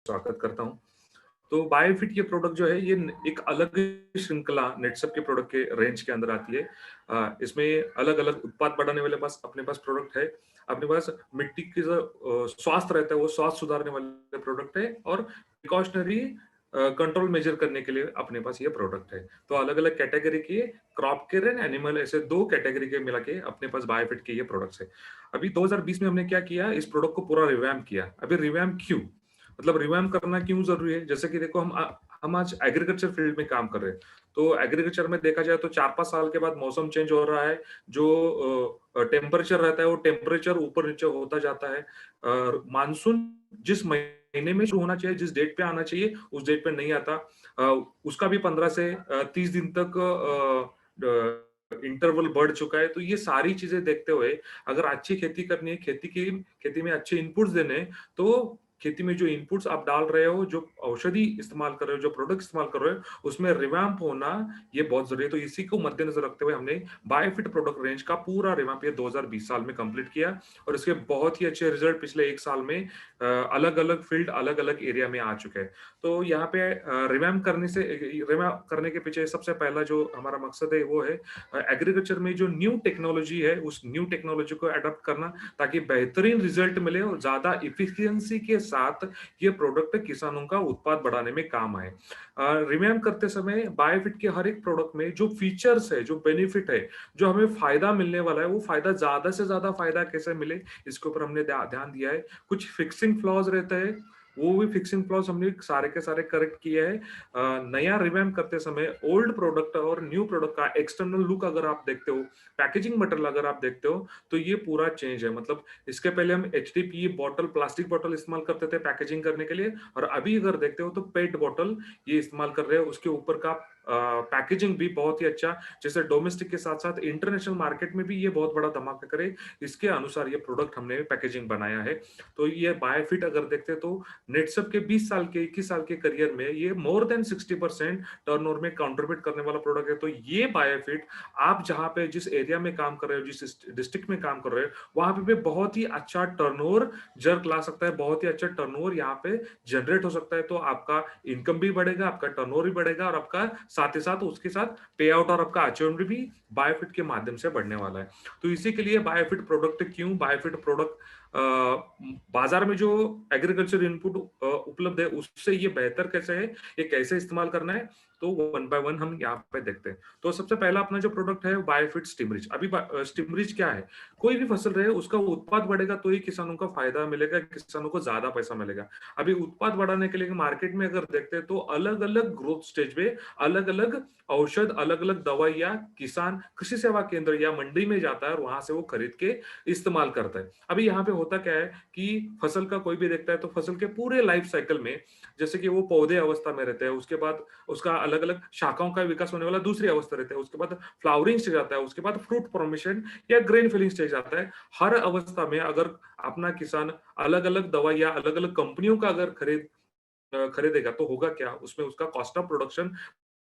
स्वागत करता हूँ। तो बायोफिट ये प्रोडक्ट जो है ये एक अलग श्रृंखला नेटसप के प्रोडक्ट के रेंज के अंदर आती है। इसमें अलग-अलग उत्पाद बढ़ाने वाले पास अपने पास प्रोडक्ट है। अपने पास मिट्टी की जो स्वास्थ्य रहता है वो स्वास्थ्य सुधारने वाले प्रोडक्ट है और प्रिकॉशनरी कंट्रोल मेजर करने के लिए अपने पास ये प्रोडक्ट है। तो अलग-अलग कैटेगरी के क्रॉप केयर एंड एनिमल ऐसे 2 कैटेगरी के मिला के अपने पास बायोफिट के ये प्रोडक्ट्स है। अभी 2020 में हमने क्या किया इस प्रोडक्ट को पूरा रिवैम्प किया। अभी रिवैम्प क्यों? मतलब रिवैम्प करना क्यों ज़रूरी है? जैसे कि देखो हम आज एग्रीकल्चर फील्ड में काम कर रहे हैं। तो एग्रीकल्चर में देखा जाए तो 4-5 साल के बाद मौसम चेंज हो रहा है। जो टेम्परेचर रहता है वो टेम्परेचर ऊपर-नीचे होता जाता है। मानसून जिस महीने में शुरू होना चाहिए, जिस डेट पे आना चाहिए, उस डेट पे नहीं आता। उसका भी 15 से 30 दिन तक इंटरवल बढ़ चुका है। तो ये सारी चीज़ें देखते हुए अगर अच्छी खेती करनी है, खेती में अच्छे इनपुट्स देने हैं, तो खेती में जो इनपुट्स आप डाल रहे हो, जो औषधि इस्तेमाल कर रहे हो, जो प्रोडक्ट इस्तेमाल कर रहे हो, उसमें रिवैम्प होना ये बहुत ज़रूरी है। तो इसी को मद्देनज़र रखते हुए हमने बायोफिट प्रोडक्ट रेंज का पूरा रिवैम्प ये 2020 साल में कंप्लीट किया और इसके बहुत ही अच्छे रिजल्ट पिछले 1 साल में अलग-अलग फील्ड, अलग-अलग एरिया में आ चुके हैं। तो यहाँ पे रिवैम्प करने के पीछे सबसे पहला जो हमारा मकसद है वो है एग्रीकल्चर में जो न्यू टेक्नोलॉजी है, उस न्यू टेक्नोलॉजी को अडॉप्ट करना ताकि बेहतरीन रिजल्ट मिले और ज़्यादा एफिशिएंसी के साथ ये प्रोडक्ट किसानों का उत्पाद बढ़ाने में काम आए। रिवैम्प करते समय बायोफिट के हर एक प्रोडक्ट में जो फीचर्स है, जो बेनिफिट है, जो हमें फ़ायदा मिलने वाला है, वो फ़ायदा ज़्यादा से ज़्यादा फ़ायदा कैसे मिले, इसके ऊपर हमने ध्यान दिया है। कुछ फिक्सिंग फ्लॉज़ रहते हैं, वो भी फिक्सिंग फ्लॉज़ हमने सारे के सारे करेक्ट किए हैं। नया रिवैम्प करते समय ओल्ड प्रोडक्ट और न्यू प्रोडक्ट का एक्सटर्नल लुक अगर आप देखते हो, पैकेजिंग मटेरियल अगर आप देखते हो, तो ये पूरा चेंज है। मतलब इसके पहले हम एचडीपीई बॉटल, प्लास्टिक बॉटल इस्तेमाल करते थे पैकेजिंग करने के लिए और अभी अगर देखते हो तो पेट बॉटल ये इस्तेमाल कर रहे हो। उसके ऊपर का पैकेजिंग भी बहुत ही अच्छा, जैसे डोमेस्टिक के साथ-साथ इंटरनेशनल मार्केट में भी ये बहुत बड़ा धमाका करे, इसके अनुसार ये प्रोडक्ट हमने पैकेजिंग बनाया है। तो ये बायोफिट अगर देखते तो नेटसप के 20 साल के 21 साल के करियर में ये मोर देन 60% टर्नओवर में कंट्रीब्यूट करने वाला प्रोडक्ट है। तो ये बायोफिट आप जहाँ पे जिस एरिया में काम कर रहे हो, जिस डिस्ट्रिक्ट में काम कर रहे हो, वहाँ पे भी बहुत ही अच्छा टर्नओवर जर्क ला सकता है, बहुत ही अच्छा टर्नओवर यहाँ पे जनरेट हो सकता है। तो आपका इनकम भी बढ़ेगा, आपका टर्नओवर भी बढ़ेगा और आपका साथ ही साथ उसके साथ पे आउट और आपका अचीवमेंट भी बायोफिट के माध्यम से बढ़ने वाला है। तो इसी के लिए बायोफिट प्रोडक्ट क्यों? बायोफिट प्रोडक्ट बाजार में जो एग्रीकल्चर इनपुट उपलब्ध है उससे ये बेहतर कैसे है, ये कैसे इस्तेमाल करना है, तो वन बाय वन हम यहाँ पे देखते हैं। तो सबसे पहला अपना जो प्रोडक्ट है बायोफिट स्टिमरिच। अभी स्टिमरिच क्या है? कोई भी फसल रहे उसका उत्पाद बढ़ेगा तो ही किसानों का फायदा मिलेगा, किसानों को ज्यादा पैसा मिलेगा। अभी उत्पाद बढ़ाने के लिए मार्केट में अगर देखते हैं तो अलग-अलग ग्रोथ स्टेज पे अलग-अलग औषध, अलग-अलग दवाइयाँ किसान कृषि सेवा केंद्र या मंडी में जाता है और वहां से वो खरीद के इस्तेमाल करता है। अभी यहाँ पे होता क्या है कि फसल का कोई भी देखता है तो फसल के पूरे लाइफ साइकिल में जैसे कि वो पौधे अवस्था में रहते हैं, उसके बाद उसका अलग-अलग शाखाओं का विकास होने वाला दूसरी अवस्था रहता है, उसके बाद फ्लावरिंग स्टेज आता है, उसके बाद फ्रूट फॉर्मेशन या ग्रेन फिलिंग स्टेज आता है। हर अवस्था में अगर अपना किसान अलग-अलग दवाई या अलग-अलग कंपनियों का अगर खरीदेगा तो होगा क्या? उसमें उसका कॉस्ट ऑफ प्रोडक्शन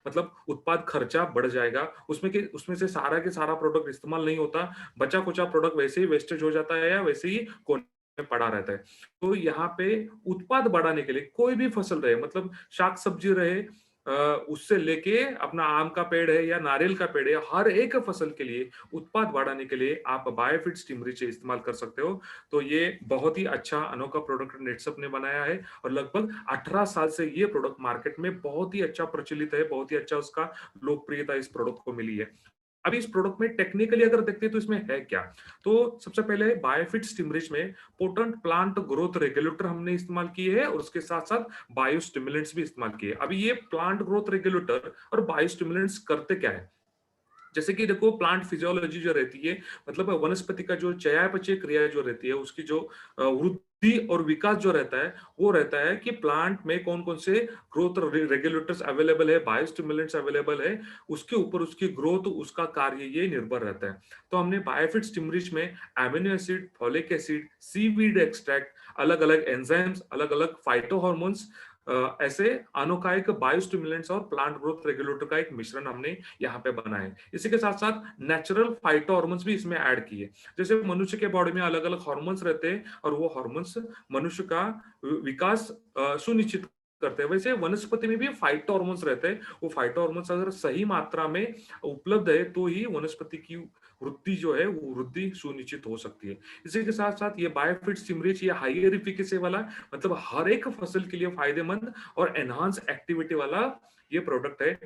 मतलब उत्पाद खर्चा बढ़ जाएगा। उसमें से सारा के सारा प्रोडक्ट इस्तेमाल नहीं होता, बचा-खुचा प्रोडक्ट वैसे ही वेस्टेज हो जाता है या वैसे ही कोने में पड़ा रहता है। तो यहाँ पे उत्पाद बढ़ाने के लिए कोई भी फसल रहे मतलब शाक-सब्जी रहे उससे लेके अपना आम का पेड़ है या नारियल का पेड़ है, हर एक फसल के लिए उत्पाद बढ़ाने के लिए आप बायोफिट स्टिमरिच इस्तेमाल कर सकते हो। तो ये बहुत ही अच्छा अनोखा प्रोडक्ट नेटसप ने बनाया है और लगभग 18 साल से ये प्रोडक्ट मार्केट में बहुत ही अच्छा प्रचलित है, बहुत ही अच्छा उसका लोकप्रियता इस प्रोडक्ट को मिली है। अभी इस प्रोडक्ट में टेक्निकली अगर देखते हैं तो इसमें है क्या? तो सबसे पहले बायोफिट स्टिमरिच में पोटेंट प्लांट ग्रोथ रेगुलेटर हमने इस्तेमाल किए हैं और उसके साथ-साथ बायोस्टिमुलेंट्स भी इस्तेमाल किए। अभी ये प्लांट ग्रोथ रेगुलेटर और बायोस्टिमुलेंट्स करते क्या है? जैसे कि देखो प्लांट फिजियोलॉजी जो रहती है मतलब वनस्पति का जो चयापचय क्रिया जो रहती है उसकी जो वृद्धि और विकास जो रहता है वो रहता है कि प्लांट में कौन कौन से ग्रोथ रेगुलेटर्स अवेलेबल है, बायोस्टिमुलेंट्स अवेलेबल है, उसके ऊपर उसकी ग्रोथ उसका कार्य ये निर्भर रहता है। तो हमने बायोफिट स्टिमरिच में amino acid, folic acid, seaweed extract, अलग अलग एंजाइम्स, अलग अलग फाइटो ऐसे अनोखायिक बायोस्टिमुलेंट्स और प्लांट ग्रोथ रेगुलेटर का एक मिश्रण हमने यहाँ पे बनाया है। इसी के साथ साथ नेचुरल फाइटो हार्मोन्स भी इसमें ऐड किए। जैसे मनुष्य के बॉडी में अलग अलग हार्मोन्स रहते हैं और वो हार्मोन्स मनुष्य का विकास सुनिश्चित करते हैं। वैसे वनस्पति में भी फाइटो हार्मोन्स रहते हैं। वो फाइटो हार्मोन्स अगर सही मात्रा में उपलब्ध है तो ही वनस्पति की वृद्धि जो है वो वृद्धि सुनिश्चित हो सकती है। इसी के साथ साथ ये बायोफिट स्टिमुलेट ये हायर एफिकेसी वाला मतलब हर एक फसल के लिए फायदेमंद और एनहांस एक्टिविटी वाला ये प्रोडक्ट है।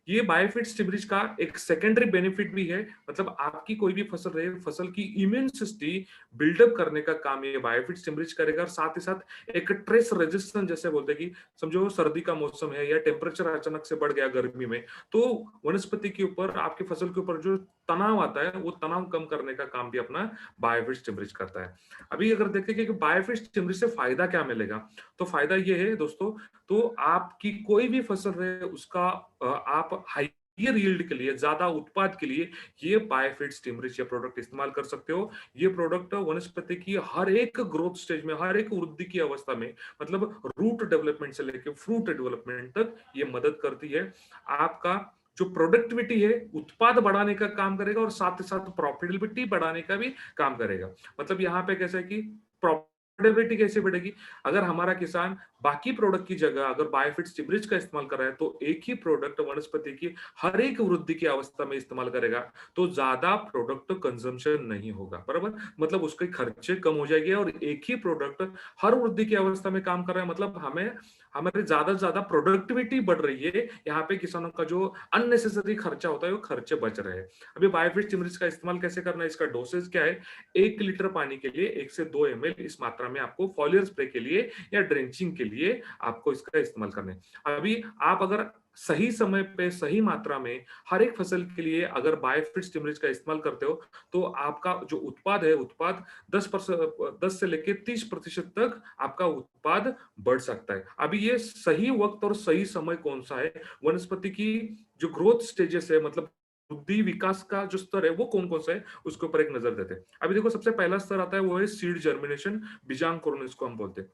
ये बायोफिट स्टिमुलेट का एक सेकेंडरी बेनिफिट भी है, मतलब आपकी कोई भी फसल रहे, फसल की इम्यून सिस्टम बिल्डअप करने का काम ये बायोफिट स्टिमुलेट करेगा और साथ ही साथ एक ट्रेस रेजिस्टेंस, जैसे बोलते हैं कि समझो सर्दी का मौसम है या टेम्परेचर अचानक से बढ़ गया गर्मी में, तो वनस्पति के ऊपर आपकी फसल के ऊपर जो तनाव आता है वो तनाव कम करने का काम भी अपना बायोफिट स्टिमुलेट करता है। अभी अगर देखें कि बायोफिट स्टिमुलेट से फायदा क्या मिलेगा, तो फायदा ये है दोस्तों, तो आपकी कोई भी फसल रहे उसका आप हाइयर यील्ड के लिए, ज्यादा उत्पाद के लिए ये बायोफिट स्टिमुलेट ये प्रोडक्ट इस्तेमाल कर सकते हो। ये प्रोडक्ट वनस्पति की हर एक ग्रोथ स्टेज में, हर एक वृद्धि की अवस्था में, मतलब रूट डेवलपमेंट से लेकर फ्रूट डेवलपमेंट तक ये मदद करती है। आपका जो प्रोडक्टिविटी है उत्पाद बढ़ाने का काम करेगा और साथ ही साथ प्रॉफिटेबिलिटी बढ़ाने का भी काम करेगा। मतलब यहाँ पे कैसा है कि प्रॉफिटेबिलिटी कैसे बढ़ेगी, अगर हमारा किसान बाकी प्रोडक्ट की जगह अगर बायोफिट स्टिमुलेट का इस्तेमाल कर रहा है तो एक ही प्रोडक्ट वनस्पति की हर एक वृद्धि की अवस्था में इस्तेमाल करेगा तो ज्यादा प्रोडक्ट कंजम्पशन नहीं होगा, बराबर। मतलब उसके खर्चे कम हो जाएंगे और एक ही प्रोडक्ट हर वृद्धि की अवस्था में काम कर रहा है, मतलब हमें हमारे ज्यादा से ज्यादा प्रोडक्टिविटी बढ़ रही है। यहाँ पे किसानों का जो अननेसेसरी खर्चा होता है वो खर्चे बच रहे हैं। अभी बायोफिट स्टिमुलेट का इस्तेमाल कैसे करना है, इसका डोसेज क्या है, 1 लीटर पानी के लिए 1 से 2 ml इस मात्रा में आपको फॉलियर स्प्रे के लिए या ड्रेंचिंग के लिए आपको इसका इस्तेमाल करना है। अभी आप अगर सही समय पे सही मात्रा में हर एक फसल के लिए अगर बायोफिट स्टिमुलेट का इस्तेमाल करते हो तो आपका जो उत्पाद है उत्पाद 10 से लेकर 30% तक आपका उत्पाद बढ़ सकता है। अभी ये सही वक्त और सही समय कौन सा है, वनस्पति की जो ग्रोथ स्टेजेस है, मतलब बुद्धि विकास का जो स्तर है वो कौन कौन सा है, उसके ऊपर एक नजर देते हैं। अभी देखो सबसे पहला स्तर आता है वो है सीड जर्मिनेशन, बीजांकुरण इसको हम बोलते हैं।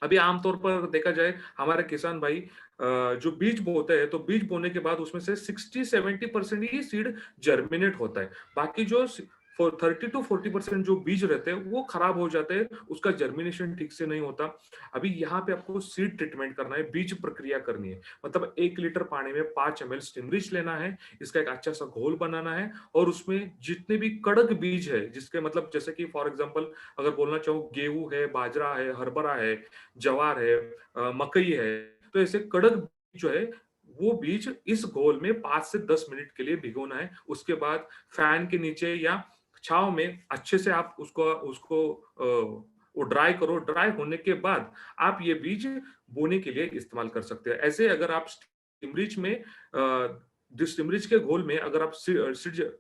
अभी आमतौर पर देखा जाए हमारे किसान भाई जो बीज बोते हैं तो बीज बोने के बाद उसमें से 60-70% ही सीड जर्मिनेट होता है। बाकी जो 30-40% जो बीज रहते हैं वो खराब हो जाते हैं, उसका जर्मिनेशन ठीक से नहीं होता। अभी यहाँ पे आपको सीड ट्रीटमेंट करना है, बीज प्रक्रिया करनी है। मतलब 1 लीटर पानी में 5 ml स्टिमरिच लेना है, इसका एक अच्छा सा घोल बनाना है और उसमें जितने भी कड़क बीज है, जिसके मतलब जैसे कि फॉर एग्जाम्पल अगर बोलना चाहूँ गेहूं है, बाजरा है, हरभरा है, जवार है, मकई है, तो ऐसे कड़क बीज जो है वो बीज इस घोल में 5 से 10 मिनट के लिए भिगोना है। उसके बाद फैन के नीचे या छांव में अच्छे से आप उसको उसको वो ड्राई करो। ड्राई होने के बाद आप ये बीज बोने के लिए इस्तेमाल कर सकते हैं। ऐसे अगर आप स्टिमरिच में स्टिमरिच के घोल में अगर आप सीड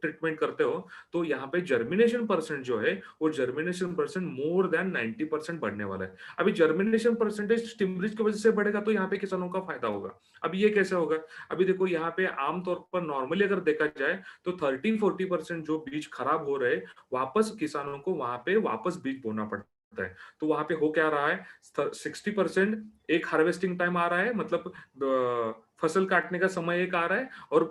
ट्रीटमेंट करते हो तो यहाँ पे जर्मिनेशन परसेंट जो है वो जर्मिनेशन परसेंट मोर देन 90% बढ़ने वाला है। अभी जर्मिनेशन परसेंटेज स्टिमरिच की वजह से बढ़ेगा तो यहाँ पे किसानों का फायदा होगा। अभी ये कैसे होगा, अभी देखो यहाँ पे आमतौर पर नॉर्मली अगर देखा जाए तो 30-40% जो बीज खराब हो रहे वापस किसानों को वहां पे वापस बीज बोना पड़ता है। तो वहां पे हो क्या रहा है, 60% एक हार्वेस्टिंग टाइम आ रहा है, मतलब फसल काटने का समय एक आ रहा है, और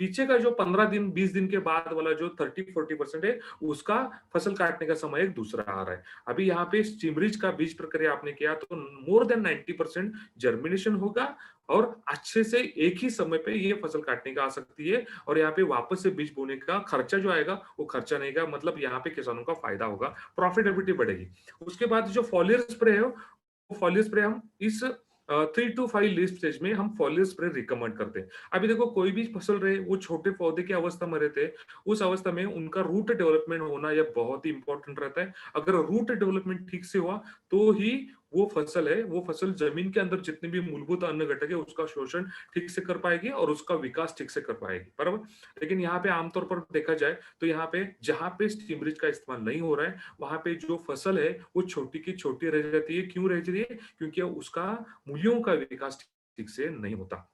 पीछे का जो 15 दिन 20 दिन के बाद वाला जो 30-40% है उसका फसल काटने का समय एक दूसरा आ रहा है। अभी यहाँ पे स्टिमरिच का बीज प्रक्रिया आपने किया तो मोर देन 90% जर्मिनेशन होगा और अच्छे से एक ही समय पे ये फसल काटने का आ सकती है और यहाँ पे वापस से बीज बोने का खर्चा जो आएगा वो खर्चा नहीं का, मतलब यहाँ पे किसानों का फायदा होगा, प्रॉफिटेबिलिटी बढ़ेगी। उसके बाद जो फॉलियर स्प्रे है, फॉलियर स्प्रे हम इस 3 to 5 लीफ स्टेज में हम फॉलियर स्प्रे रिकमेंड करते हैं। अभी देखो कोई भी फसल रहे वो छोटे पौधे की अवस्था में रहते हैं, उस अवस्था में उनका रूट डेवलपमेंट होना यह बहुत ही इंपॉर्टेंट रहता है। अगर रूट डेवलपमेंट ठीक से हुआ तो ही वो फसल है, वो फसल जमीन के अंदर जितने भी मूलभूत अन्न घटक है उसका शोषण ठीक से कर पाएगी और उसका विकास ठीक से कर पाएगी, बराबर। लेकिन यहाँ पे आमतौर पर देखा जाए तो यहाँ पे जहां पे स्टिमरिच का इस्तेमाल नहीं हो रहा है वहां पे जो फसल है वो छोटी की छोटी रह जाती है। क्यों रह जाती है, क्योंकि उसका मूल्यों का विकास ठीक से नहीं होता।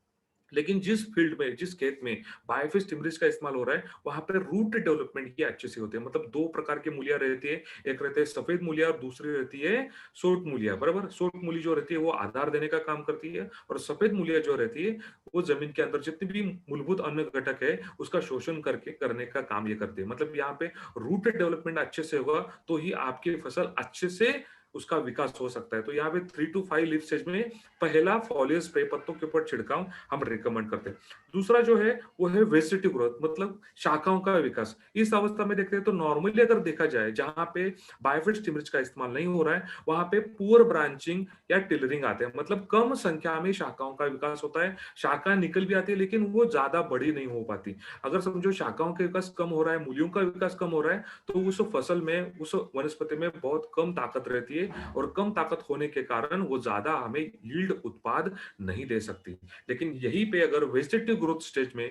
लेकिन जिस फील्ड में, जिस खेत में बायोफिश टिमरिस का इस्तेमाल हो रहा है, वहाँ पे रूट डेवलपमेंट की अच्छे से होती है। मतलब 2 प्रकार की मूलियाँ रहती है, एक रहती है सफेद मूलियाँ और दूसरी रहती है सोट मूलियाँ, बराबर? सोट मूली जो रहती है वो आधार देने का काम करती है और सफेद मूलियाँ जो रहती है, वो ज़मीन के अंदर जितने भी मूलभूत अन्न घटक है, उसका शोषण करके करने का काम ये करती है। मतलब यहाँ पे रूट डेवलपमेंट अच्छे से होगा, तो ही आपकी फसल अच्छे से उसका विकास हो सकता है। तो यहाँ पे 3 टू 5 लीफ स्टेज में पहला फॉलियर स्प्रे पत्तों के ऊपर छिड़काव हम रिकमेंड करते हैं। दूसरा जो है वो है वेजिटेटिव ग्रोथ, मतलब शाखाओं का विकास। इस अवस्था में देखते हैं तो नॉर्मली अगर देखा जाए जहां पे बायोफिट स्टिमुलेंट्स का इस्तेमाल नहीं हो रहा है, वहां पे पुअर ब्रांचिंग या टिलरिंग आते हैं। मतलब कम संख्या में शाखाओं का विकास होता है, शाखा निकल भी आती है लेकिन वो ज्यादा बड़ी नहीं हो पाती। अगर समझो शाखाओं का विकास कम हो रहा है, मूलियों का विकास कम हो रहा है, तो उस फसल में, उस वनस्पति में बहुत कम ताकत रहती है और कम ताकत होने के कारण वो ज्यादा हमें यील्ड उत्पाद नहीं दे सकती। लेकिन यहीं पे अगर वेजिटेटिव ग्रोथ स्टेज में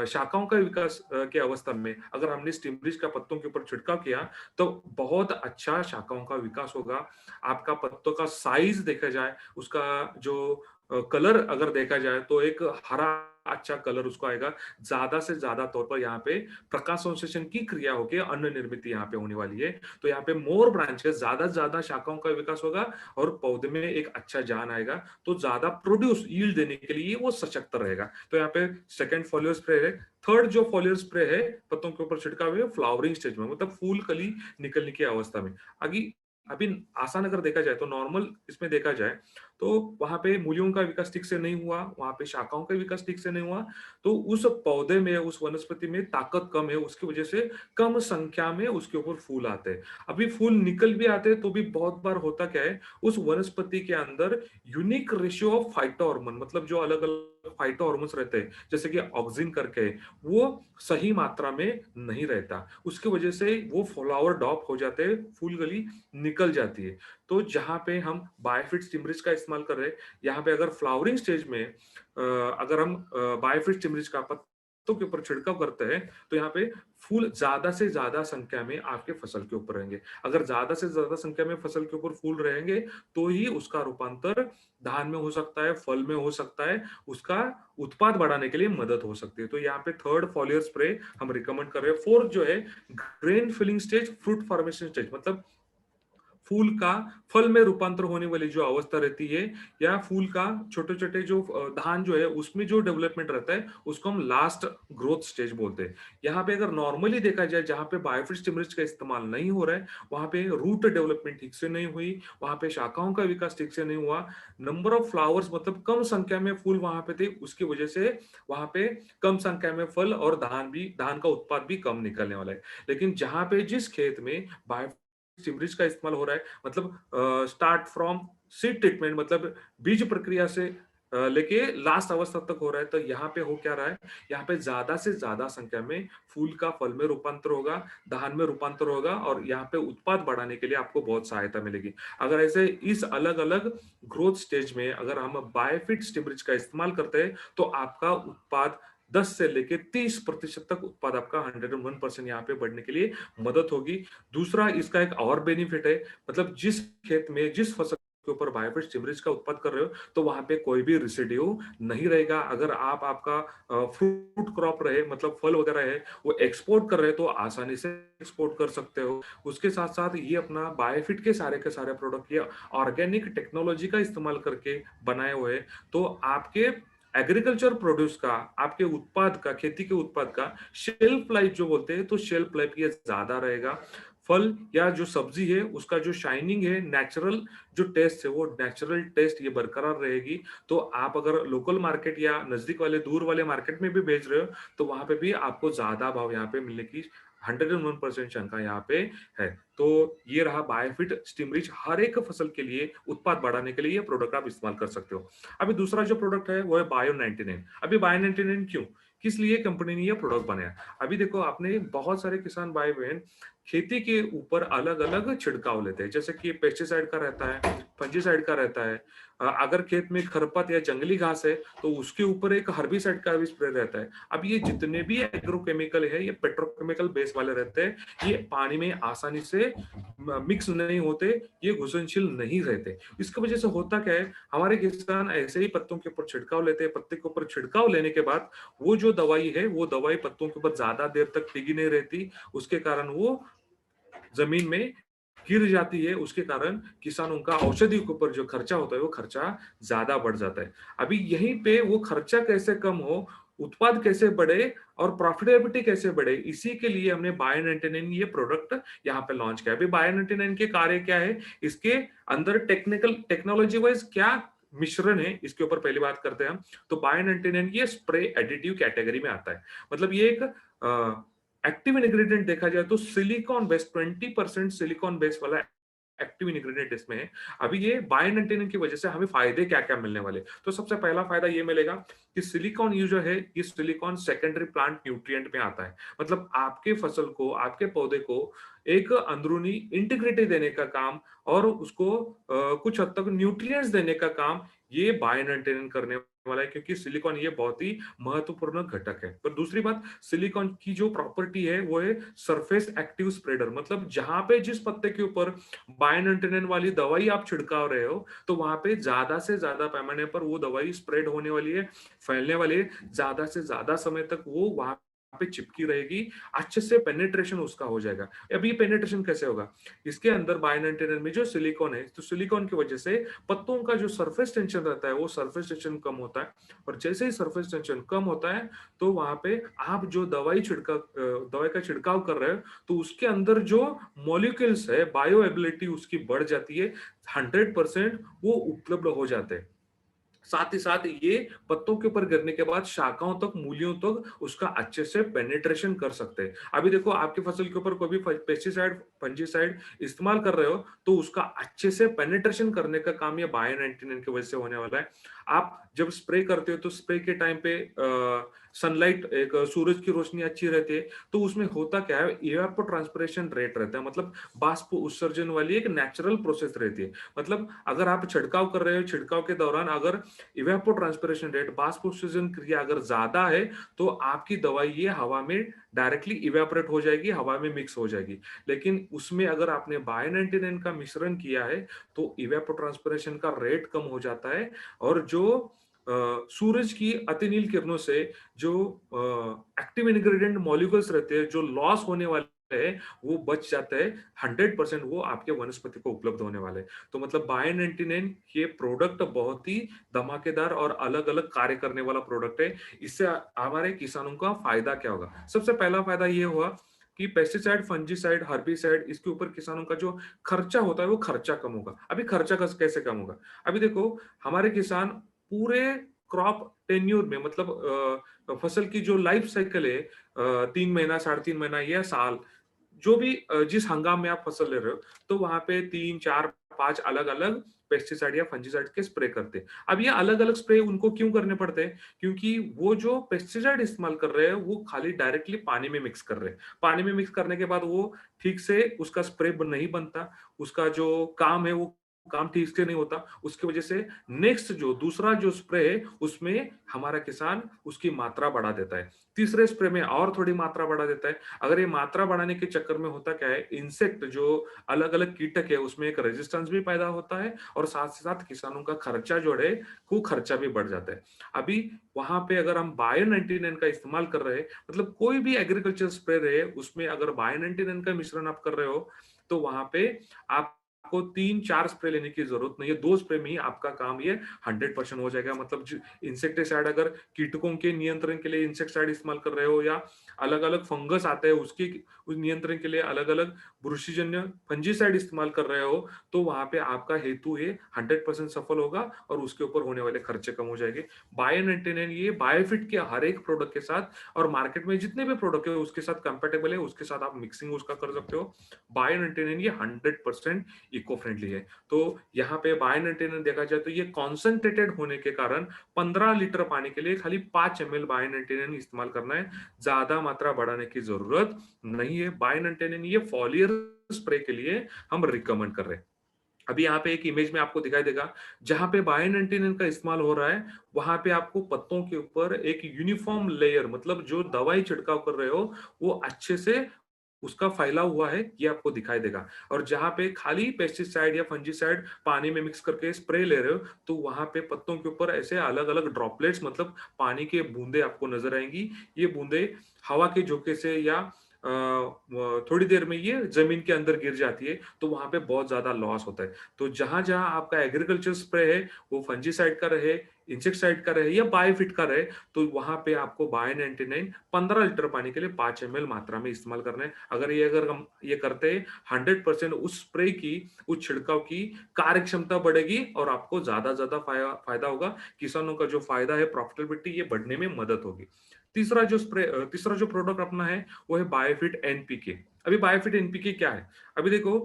शाखाओं का विकास के अवस्था में अगर हमने स्टिमुलिस का पत्तों के ऊपर छिड़काव किया, तो बहुत अच्छा शाखाओं का विकास होगा। आपका पत्तों का साइज देखा जाए, उसका जो कलर अगर देखा जाए तो एक हरा अच्छा कलर उसको आएगा। ज्यादा से ज्यादा तौर पर यहाँ पे प्रकाश संश्लेषण की क्रिया होकर अन्न निर्मित यहाँ पे होने वाली है। तो यहाँ पे मोर ब्रांचेस, ज्यादा से ज्यादा शाखाओं का विकास होगा और पौधे में एक अच्छा जान आएगा, तो ज्यादा प्रोड्यूस यील्ड देने के लिए वो सशक्त रहेगा। तो यहाँ पे सेकंड फॉलियर स्प्रे है। थर्ड जो फॉलियर स्प्रे है पत्तों के ऊपर छिड़काव है फ्लावरिंग स्टेज में, मतलब फूल कली निकलने की अवस्था में। अभी अभी आसान अगर देखा जाए तो नॉर्मल इसमें देखा जाए तो वहां पे मूलियों का विकास ठीक से नहीं हुआ, वहां पे शाखाओं का विकास ठीक से नहीं हुआ, तो उस पौधे में, उस वनस्पति में ताकत कम है, उसकी वजह से कम संख्या में उसके ऊपर फूल आते हैं। अभी फूल निकल भी आते हैं तो भी बहुत बार होता क्या है, उस वनस्पति के अंदर unique ratio of phyto hormone, मतलब जो अलग अलग फाइटो हार्मोन्स रहते हैं जैसे कि ऑक्सिन करके, वो सही मात्रा में नहीं रहता। उसकी वजह से वो फ्लावर ड्रॉप हो जाते हैं, फूल गली निकल जाती है। तो जहां पे हम बायोफिट स्टिमुलिस का इस्तेमाल कर रहे हैं, यहाँ पे अगर फ्लावरिंग स्टेज में अगर हम बायोफिट स्टिमुलिस का पत्तों के ऊपर छिड़काव करते हैं, तो यहाँ पे फूल ज्यादा से ज्यादा संख्या में आपके फसल के ऊपर रहेंगे। अगर ज्यादा से ज्यादा संख्या में फसल के ऊपर फूल रहेंगे, तो ही उसका रूपांतर धान में हो सकता है, फल में हो सकता है, उसका उत्पाद बढ़ाने के लिए मदद हो सकती है। तो यहाँ पे थर्ड फॉलियर स्प्रे हम रिकमेंड कर रहे हैं। फोर्थ जो है grain filling stage, fruit formation stage, मतलब फूल का फल में रूपांतर होने वाली जो अवस्था रहती है, या फूल का छोटे छोटे जो धान जो है उसमें जो डेवलपमेंट रहता है, उसको हम लास्ट ग्रोथ स्टेज बोलते हैं। यहाँ पे अगर नॉर्मली देखा जाए जहां पे बायोफिट स्टिमुलेंट्स का इस्तेमाल नहीं हो रहा है, वहां पे रूट डेवलपमेंट ठीक से नहीं हुई, वहां पे शाखाओं का विकास ठीक से नहीं हुआ, नंबर ऑफ फ्लावर्स मतलब कम संख्या में फूल वहां पे थे, उसकी वजह से वहां पे कम संख्या में फल और धान का उत्पाद भी कम निकलने वाला है। लेकिन जहां पे जिस खेत में बायो सिमरीज का इस्तेमाल हो रहा है, मतलब स्टार्ट फ्रॉम सीड ट्रीटमेंट, मतलब बीज प्रक्रिया से लेके लास्ट अवस्था तक हो रहा है, तो यहाँ पे हो क्या रहा है, यहाँ पे ज्यादा से ज्यादा संख्या में फूल का फल में रूपांतर होगा, धान में रूपांतर होगा, और यहाँ पे उत्पाद बढ़ाने के लिए आपको बहुत सहायता मिलेगी। अगर ऐसे इस अलग अलग ग्रोथ स्टेज में अगर हम बायोफिट स्टिमुलेंट्स का इस्तेमाल करते हैं, तो आपका उत्पाद 10 से लेके 30% तक उत्पाद आपका 101% यहाँ पे बढ़ने के लिए मदद होगी। दूसरा इसका एक और बेनिफिट है, मतलब जिस खेत में, जिस फसल के ऊपर बायोफिट स्टिमुलेंट्स का उत्पाद कर रहे हो, तो वहां पे कोई भी रिसिड्यू नहीं रहेगा। अगर आप आपका फ्रूट क्रॉप रहे, मतलब फल वगैरह है, वो एक्सपोर्ट कर रहे हो तो आसानी से एक्सपोर्ट कर सकते हो। उसके साथ साथ ये अपना बायोफिट के सारे प्रोडक्ट ये ऑर्गेनिक टेक्नोलॉजी का इस्तेमाल करके बनाए हुए हैं, तो आपके एग्रीकल्चर प्रोड्यूस का, आपके उत्पाद का, खेती के उत्पाद का शेल्फ लाइफ जो बोलते हैं, तो शेल्फ लाइफ ये ज्यादा रहेगा। फल या जो सब्जी है उसका जो शाइनिंग है, नेचुरल जो टेस्ट है, वो नेचुरल टेस्ट ये बरकरार रहेगी। तो आप अगर लोकल मार्केट या नजदीक वाले, दूर वाले मार्केट में भी बेच रहे हो, तो वहां पे भी आपको ज्यादा भाव यहाँ पे मिलने की 101% शंका यहाँ पे है। तो ये रहा बायोफिट स्टिमरिच, हर एक फसल के लिए उत्पाद बढ़ाने के लिए ये प्रोडक्ट आप इस्तेमाल कर सकते हो। अभी दूसरा जो प्रोडक्ट है वो है बायो 99। अभी बायो 99 क्यों, किस लिए कंपनी ने ये प्रोडक्ट बनाया? अभी देखो, आपने बहुत सारे किसान भाई बहन खेती के ऊपर अलग-अलग छिड़काव लेते हैं। जैसे कि पेस्टिसाइड का रहता है, फंजीसाइड का रहता है। अगर खेत में खरपत या जंगली घास है, तो उसके ऊपर एक हर्बिसाइड का भी स्प्रे रहता है। अब ये जितने भी एग्रोकेमिकल है, ये पेट्रोकेमिकल बेस वाले रहते हैं। ये पानी में आसानी से मिक्स नहीं होते, ये घुलनशील नहीं रहते। इसकी वजह से होता क्या है, हमारे किसान ऐसे ही पत्तों के ऊपर छिड़काव लेते हैं। पत्ते के ऊपर छिड़काव लेने के बाद वो जो दवाई है, वो दवाई पत्तों के ऊपर ज्यादा देर तक टिकी नहीं रहती। उसके कारण वो जमीन में गिर जाती है। उसके कारण किसानों का औषधि के ऊपर जो खर्चा होता है, वो खर्चा ज्यादा बढ़ जाता है। अभी यहीं पे वो खर्चा कैसे कम हो, उत्पाद कैसे बढ़े और प्रॉफिटेबिलिटी कैसे बढ़े, इसी के लिए हमने बायो 99 ये प्रोडक्ट यहाँ पे लॉन्च किया। अभी बायो 99 के कार्य क्या है, इसके अंदर टेक्नोलॉजी वाइज क्या मिश्रण है, इसके ऊपर पहली बात करते हैं हम। तो बायो 99 ये स्प्रे एडिटिव कैटेगरी में आता है। मतलब ये एक एक्टिव इंग्रेडिएंट देखा जाए तो सिलिकॉन बेस्ड 20% सिलिकॉन बेस्ड वाला एक्टिव इंग्रेडिएंट इसमें है। अभी ये बायो 99 की वजह से हमें फायदे क्या क्या मिलने वाले, तो सबसे पहला फायदा ये मिलेगा कि सिलिकॉन यूज है, ये सिलिकॉन सेकेंडरी प्लांट न्यूट्रिएंट में आता है। मतलब आपके फसल को, आपके पौधे को एक अंदरूनी इंटीग्रिटी देने का काम और उसको कुछ हद तक न्यूट्रिएंट्स देने का काम ये बायो 99 करने वाला है, क्योंकि सिलिकॉन ये बहुत ही महत्वपूर्ण घटक है। पर दूसरी बात, सिलिकॉन की जो प्रॉपर्टी है वो है सरफेस एक्टिव स्प्रेडर। मतलब जहां पे जिस पत्ते के ऊपर बायो 99 वाली दवाई आप छिड़काव रहे हो, तो वहां पे ज्यादा से ज्यादा पैमाने पर वो दवाई स्प्रेड होने वाली है, फैलने वाली है। ज्यादा से ज्यादा समय तक वो वहां पे चिपकी रहेगी, अच्छे से पेनिट्रेशन उसका हो जाएगा। अब ये पेनिट्रेशन कैसे होगा, इसके अंदर बायो 99 में जो सिलिकॉन है, तो सिलिकॉन की वजह से पत्तों का जो सरफेस टेंशन रहता है, वो सरफेस टेंशन कम होता है। और जैसे ही सरफेस टेंशन कम होता है, तो वहां पे आप जो दवाई का छिड़काव कर रहे हो, तो उसके अंदर जो मॉलिक्यूल्स है, बायो एबिलिटी उसकी बढ़ जाती है। 100% वो उपलब्ध हो जाते हैं। साथ ही साथ ये पत्तों के ऊपर गिरने के बाद शाखाओं तक, मूलियों तक उसका अच्छे से पेनिट्रेशन कर सकते हैं। अभी देखो, आपकी फसल के ऊपर कोई भी पेस्टिसाइड, फंजीसाइड इस्तेमाल कर रहे हो, तो उसका अच्छे से पेनिट्रेशन करने का काम ये बायो 99 की वजह से होने वाला है। आप जब स्प्रे करते हो, तो स्प्रे के टाइम पे सनलाइट, एक सूरज की रोशनी अच्छी रहती है, तो उसमें होता क्या है, इवेपोट्रांसपिरेशन रेट रहता है। मतलब बाष्प उत्सर्जन वाली एक नेचुरल प्रोसेस रहती है। मतलब अगर आप छिड़काव कर रहे हो, छिड़काव के दौरान अगर इवेपोट्रांसपिरेशन रेट, बाष्पोत्सर्जन क्रिया अगर ज्यादा है, तो आपकी दवाई ये हवा में डायरेक्टली इवेपोरेट हो जाएगी, हवा में मिक्स हो जाएगी। लेकिन उसमें अगर आपने बायो 99 का मिश्रण किया है, तो इवेपोट्रांसपिरेशन का रेट कम हो जाता है। और जो सूरज की अतिनील किरणों से जो एक्टिव इंग्रेडिएंट मॉलिक्यूल्स रहते हैं, जो लॉस होने वाले है, वो बच जाता है। 100% वो आपके वनस्पति को उपलब्ध होने वाले हैं। तो मतलब बायो 99 ये प्रोडक्ट बहुत ही धमाकेदार और अलग अलग कार्य करने वाला प्रोडक्ट है। इससे हमारे किसानों का फायदा क्या होगा, सबसे पहला फायदा ये हुआ कि पेस्टिसाइड, फंजीसाइड, हर्बिसाइड, इसके ऊपर किसानों का जो खर्चा होता है, वो खर्चा कम होगा। अभी खर्चा कैसे कम होगा, अभी देखो, हमारे किसान पूरे क्रॉप टेन्यूर में, मतलब फसल की जो लाइफ साइकिल है, 3 महीना, 3.5 महीना या साल, जो भी जिस हंगाम में आप फसल ले रहे हो, तो वहां पे 3, 4, 5 अलग अलग पेस्टिसाइड या फंजीसाइड के स्प्रे करते हैं। अब ये अलग अलग स्प्रे उनको क्यों करने पड़ते हैं, क्योंकि वो जो पेस्टिसाइड इस्तेमाल कर रहे हैं, वो खाली डायरेक्टली पानी में मिक्स कर रहे हैं। पानी में मिक्स करने के बाद वो ठीक से उसका स्प्रे नहीं बनता, उसका जो काम है वो काम ठीक से नहीं होता। उसकी वजह से नेक्स्ट जो दूसरा जो स्प्रे है, उसमें हमारा किसान उसकी मात्रा बढ़ा देता है, तीसरे स्प्रे में और थोड़ी मात्रा बढ़ा देता है। अगर ये मात्रा बढ़ाने के चक्कर में होता क्या है, इंसेक्ट जो अलग अलग कीटक है, उसमें एक रेजिस्टेंस भी पैदा होता है, और साथ ही साथ किसानों का खर्चा जो है, वो खर्चा भी बढ़ जाता है। अभी वहां पे अगर हम बायो 99 का इस्तेमाल कर रहे हैं, मतलब कोई भी एग्रीकल्चर स्प्रे रहे, उसमें अगर बायो 99 का मिश्रण आप कर रहे हो, तो वहां पे आपको 3, 4 स्प्रे लेने की जरूरत नहीं है, 2 स्प्रे में ही आपका काम ये 100% हो जाएगा। मतलब इंसेक्टिसाइड, अगर कीटकों के नियंत्रण के लिए इंसेक्टिसाइड इस्तेमाल कर रहे हो, या अलग अलग फंगस आते हैं उसके उस नियंत्रण के लिए अलग अलग बुरशीजन्य फंजीसाइड इस्तेमाल कर रहे हो, तो वहां पे आपका हेतु ये 100% सफल होगा, और उसके ऊपर होने वाले खर्चे कम हो जाएंगे। बायो 99 ये बायोफिट के हर एक प्रोडक्ट के साथ, और मार्केट में जितने भी प्रोडक्ट है उसके साथ कंपेटेबल है, उसके साथ आप मिक्सिंग उसका कर सकते हो। बायो 99 ये 100% इको फ्रेंडली है। तो यहाँ पे बायोनाइट्रोजन देखा जाए तो ये कॉन्सेंट्रेटेड होने के कारण 15 लीटर पानी के लिए खाली 5 एमएल बायोनाइट्रोजन इस्तेमाल करना है, ज्यादा मात्रा बढ़ाने की जरूरत नहीं है। बायोनाइट्रोजन ये फॉलियर स्प्रे के लिए हम रिकमेंड कर रहे हैं। अभी यहाँ पे एक इमेज में आपको दिखाई देगा, जहाँ पे बायोनाइट्रोजन का इस्तेमाल हो रहा है, वहां पे आपको पत्तों के ऊपर एक यूनिफॉर्म लेयर, मतलब जो दवाई छिड़काव कर रहे हो वो अच्छे से उसका फैला हुआ है, ये आपको दिखाई देगा। और जहां पे खाली पेस्टिसाइड या फंजीसाइड पानी में मिक्स करके स्प्रे ले रहे हो, तो वहां पे पत्तों के ऊपर ऐसे अलग अलग ड्रॉपलेट्स, मतलब पानी के बूंदे आपको नजर आएंगी। ये बूंदे हवा के झोंके से या थोड़ी देर में ये जमीन के अंदर गिर जाती है, तो वहां पे बहुत ज्यादा लॉस होता है। तो जहां जहां आपका एग्रीकल्चर स्प्रे है, वो फंजीसाइड का रहे, इंसेक्टिसाइड का रहे या बायोफिट का रहे, तो वहां पे आपको बायो 15 लीटर पानी के लिए 5 एमएल मात्रा में इस्तेमाल करना है। अगर हम ये करते हैं, 100% उस स्प्रे की, उस छिड़काव की कार्य क्षमता बढ़ेगी और आपको ज्यादा फायदा होगा। किसानों का जो फायदा है, प्रॉफिटेबिलिटी, ये बढ़ने में मदद होगी। तीसरा जो प्रोडक्ट अपना है, वो है बायोफिट एनपीके। अभी बायोफिट एनपीके क्या है? अभी देखो,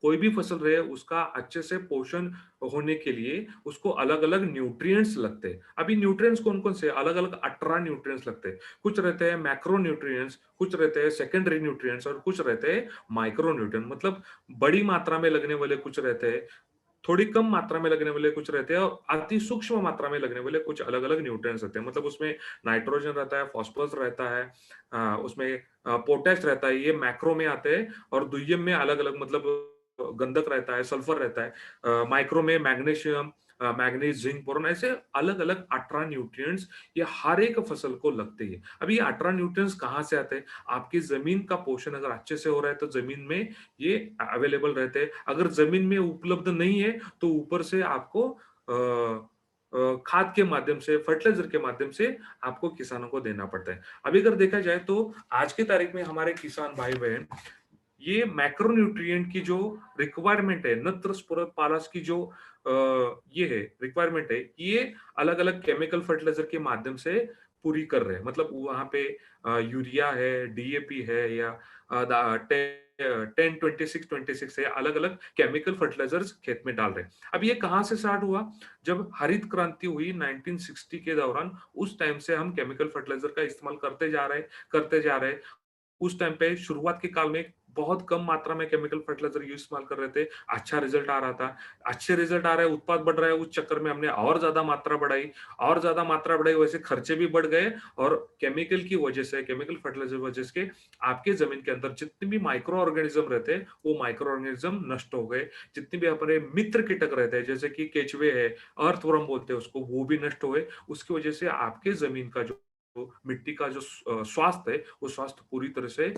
कोई भी फसल रहे, उसका अच्छे से पोषण होने के लिए उसको अलग अलग न्यूट्रिएंट्स लगते हैं। अभी न्यूट्रिएंट्स कौन कौन से? अलग अलग 18 न्यूट्रिएंट्स लगते हैं। कुछ रहते हैं मैक्रो न्यूट्रिएंट्स, कुछ रहते हैं सेकेंडरी न्यूट्रिएंट्स, और कुछ रहते हैं माइक्रो न्यूट्रिएंट, मतलब बड़ी मात्रा में लगने वाले कुछ रहते हैं, थोड़ी कम मात्रा में लगने वाले कुछ रहते हैं, और अति सूक्ष्म मात्रा में लगने वाले कुछ अलग अलग न्यूट्रिएंट्स रहते हैं। मतलब उसमें नाइट्रोजन रहता है, फास्फोरस रहता है, उसमें पोटेश रहता है, ये मैक्रो में आते हैं। और द्वितीयक में अलग अलग, मतलब गंधक रहता है, सल्फर रहता है। माइक्रो में मैग्नीशियम, मैग्नीज, जिंक, बोरॉन, ऐसे अलग अलग 18 न्यूट्रिएंट्स ये हर एक फसल को लगते हैं। अब ये 18 न्यूट्रिएंट्स कहाँ से आते हैं? आपकी जमीन का पोषण अगर अच्छे से हो रहा है तो जमीन में ये अवेलेबल रहते हैं। अगर जमीन में उपलब्ध नहीं है, तो ऊपर से आपको खाद के माध्यम से, फर्टिलाइजर के माध्यम से आपको किसानों को देना पड़ता है। अभी अगर देखा जाए तो आज की तारीख में हमारे किसान भाई बहन ये मैक्रोन्यूट्रिएंट की जो रिक्वायरमेंट है, नत्र स्फुरद पालाश की जो ये है रिक्वायरमेंट है, ये अलग अलग केमिकल फर्टिलाइजर के माध्यम से पूरी कर रहे हैं। मतलब वहां पे यूरिया है, डीएपी है, या 10 26 26 है, अलग अलग केमिकल फर्टिलाइजर्स खेत में डाल रहे हैं। अब ये कहाँ से स्टार्ट हुआ? जब हरित क्रांति हुई 1960 के दौरान, उस टाइम से हम केमिकल फर्टिलाइजर का इस्तेमाल करते जा रहे हैं। उस टाइम पे शुरुआत के काल में बहुत कम मात्रा में केमिकल फर्टिलाइजर इस्तेमाल कर रहे थे, अच्छा रिजल्ट आ रहा था। अच्छे रिजल्ट आ रहे हैं, उत्पाद बढ़ रहा है, उस चक्कर में हमने और ज्यादा मात्रा बढ़ाई, वैसे खर्चे भी बढ़ गए। और केमिकल की वजह से, केमिकल फर्टिलाइजर वजह से आपके जमीन के अंदर जितने भी माइक्रो ऑर्गेनिज्म रहते हैं, वो माइक्रो ऑर्गेनिज्म नष्ट हो गए। जितने भी अपने मित्र कीटक रहते हैं, जैसे कि केचुए है, अर्थवर्म बोलते हैं उसको, वो भी नष्ट हुए। उसकी वजह से आपके जमीन का जो मिट्टी का जो स्वास्थ्य है, वो स्वास्थ्य पूरी तरह से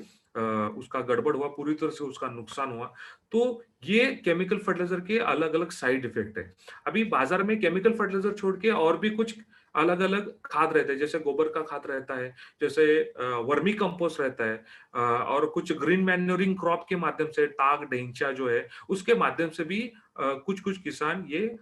उसका गड़बड़ हुआ, पूरी तरह से उसका नुकसान हुआ। तो ये केमिकल फर्टिलाइजर के अलग अलग साइड इफेक्ट है। अभी बाजार में केमिकल फर्टिलाइजर छोड़ के और भी कुछ अलग अलग खाद रहते हैं, जैसे गोबर का खाद रहता है, जैसे वर्मी कंपोस्ट रहता है, और कुछ ग्रीन मैन्योरिंग क्रॉप के माध्यम से, टाग ढेंचा जो है, उसके माध्यम से भी कुछ कुछ किसान ये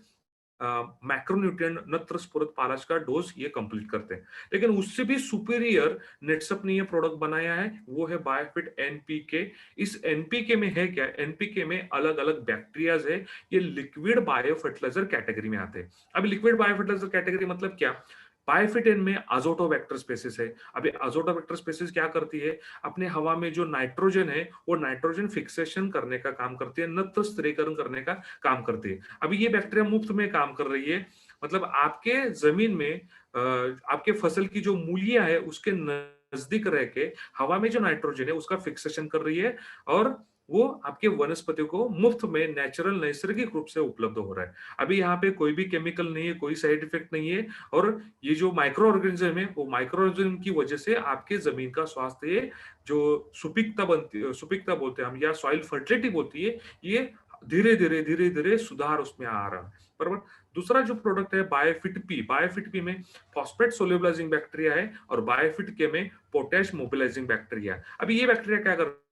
मैक्रोन्यूट्रिएंट नत्र स्फुरद पालाश का डोज ये कंप्लीट करते हैं। लेकिन उससे भी सुपीरियर नेटसप ने ये प्रोडक्ट बनाया है, वो है बायोफिट एनपीके। इस एनपीके में है क्या? एनपीके में अलग अलग बैक्टीरियाज है, ये लिक्विड बायो फर्टिलाइजर कैटेगरी में आते हैं। अब लिक्विड बायो फर्टिलाइजर कैटेगरी मतलब क्या? बायोफिट में अजोटोबैक्टर स्पेसिस है। अभी अजोटोबैक्टर स्पेसिस क्या करती है? अपने हवा में जो नाइट्रोजन है, वो नाइट्रोजन फिक्सेशन करने का काम करती है, नत्र स्थिरीकरण करने का काम करती है। अभी ये बैक्टीरिया मुफ्त में काम कर रही है, मतलब आपके जमीन में आपके फसल की जो मूलियां है, उसके नजदीक रह के हवा में जो नाइट्रोजन है उसका फिक्सेशन कर रही है, और वो आपके वनस्पति को मुफ्त में नेचुरल, नैसर्गिक रूप से उपलब्ध हो रहा है। अभी यहाँ पे कोई भी केमिकल नहीं है, कोई साइड इफेक्ट नहीं है। और ये जो माइक्रो ऑर्गेनिज्म है, वो माइक्रो ऑर्गेनिज्म की वजह से आपके जमीन का स्वास्थ्य, जो सुपिकता बोलते हैं हम, या सॉइल फर्टिलिटी बोलती है, ये धीरे धीरे सुधार उसमें आ रहा है। बराबर। दूसरा जो प्रोडक्ट है बायोफिट पी में फॉस्फेट सोल्यूबलाइजिंग बैक्टीरिया है, और बायोफिट के में पोटेश मोबिलाइजिंग बैक्टीरिया है। अभी ये बैक्टीरिया क्या करते हैं?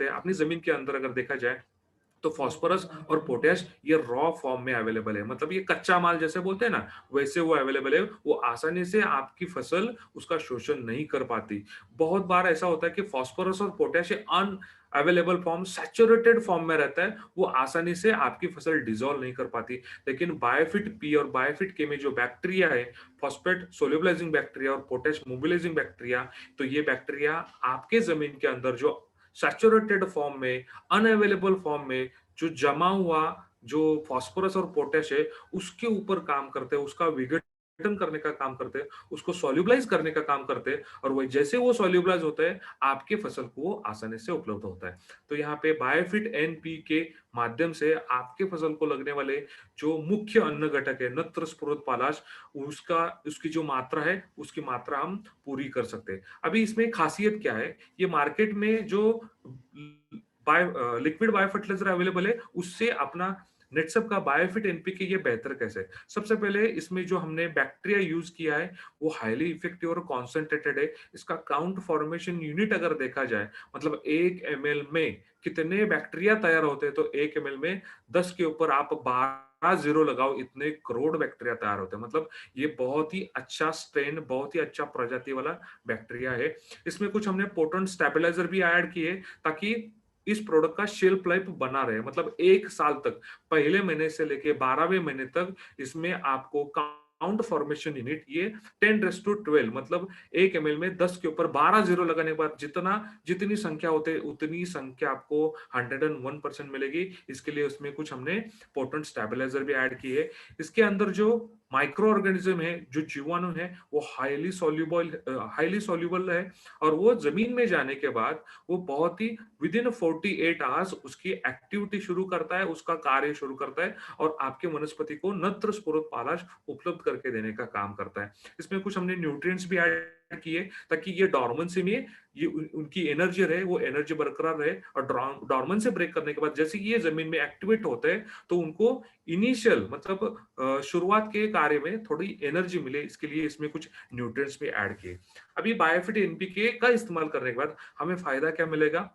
अपनी जमीन के अंदर अगर देखा जाए तो फास्फोरस और पोटेश ये रॉ फॉर्म में अवेलेबल है, मतलब ये कच्चा माल जैसे बोलते हैं ना, वैसे वो अवेलेबल है। वो आसानी से आपकी फसल उसका शोषण नहीं कर पाती। बहुत बार ऐसा होता है कि फास्फोरस और potash available form saturated form में रहता है, वो आसानी से आपकी फसल डिसॉल्व नहीं कर पाती। लेकिन बायोफिट पी और बायोफिट के में जो बैक्टीरिया है, फॉस्फेट सोल्युबलाइजिंग बैक्टीरिया और पोटेश मोबिलाइजिंग बैक्टीरिया, तो ये बैक्टीरिया आपके जमीन के अंदर जो सैचुरेटेड फॉर्म में, अनअवेलेबल फॉर्म में जो जमा हुआ जो फास्फोरस और पोटेश है, उसके ऊपर काम करते हैं, उसका विघटन करने का काम करते हैं, उसको सॉल्युबलाइज करने का काम करते हैं, और वही जैसे वो सॉल्युबलाइज होता है, आपके फसल को वो आसानी से उपलब्ध होता है। तो यहाँ पे बायोफिट एनपी के माध्यम से आपके फसल को लगने वाले जो मुख्य अन्न घटक है, नत्र, स्फुरद, पालाश, उसका उसकी जो मात्रा है, उसकी मात्रा हम पूरी कर सकते हैं। अभी इसमें खासियत क्या है, ये मार्केट में जो लिक्विड बायो फर्टिलाइजर अवेलेबल है, उससे अपना नेटसप का बायोफिट एनपीके ये बेहतर कैसे है? सबसे पहले इसमें जो हमने बैक्टीरिया यूज किया है, वो हाईली इफेक्टिव और कॉन्सेंट्रेटेड है। इसका काउंट फॉर्मेशन यूनिट अगर देखा जाए, मतलब 1 एमएल में कितने बैक्टीरिया तैयार होते हैं, तो 1 एमएल में 10 के ऊपर आप 12 जीरो लगाओ, इतने करोड़ बैक्टीरिया तैयार होते हैं। मतलब ये बहुत ही अच्छा स्ट्रेन, बहुत ही अच्छा प्रजाति वाला बैक्टीरिया है। इसमें कुछ हमने पोटेंट स्टेबलाइजर भी ऐड किए, ताकि इस प्रोडक्ट का शेल्फ लाइफ बना रहे, मतलब 1 साल तक, पहले महीने से लेके 12वें महीने तक इसमें आपको काउंट फॉर्मेशन यूनिट ये 10 to 12, मतलब 1 एमएल में 10 के ऊपर 12 जीरो लगाने के बाद जितना जितनी संख्या होते हैं, उतनी संख्या आपको 101% मिलेगी। इसके लिए उसमें कुछ हमने पोटेंट स्टेबलाइजर भी ऐड किए है। इसके अंदर जो माइक्रो ऑर्गेनिज्म है, जो जीवाणु है, वो हाईली सॉल्युबल है, और वो जमीन में जाने के बाद वो बहुत ही विद इन 48 आवर्स उसकी एक्टिविटी शुरू करता है, उसका कार्य शुरू करता है, और आपके वनस्पति को नत्र, स्फुरद, पालाश उपलब्ध करके देने का काम करता है। इसमें कुछ हमने न्यूट्रिएंट्स भी ऐड किए, ताकि ये डॉर्मेंसी में ये उनकी एनर्जी रहे, वो एनर्जी बरकरार रहे, और डॉर्मेंसी ब्रेक करने के बाद जैसे कि ये जमीन में एक्टिवेट होते हैं, तो उनको इनिशियल मतलब शुरुआत के कार्य में थोड़ी एनर्जी मिले, इसके लिए इसमें कुछ न्यूट्रिएंट्स भी ऐड किए। अभी बायोफिट एनपीके का इस्तेमाल करने के बाद हमें फायदा क्या मिलेगा?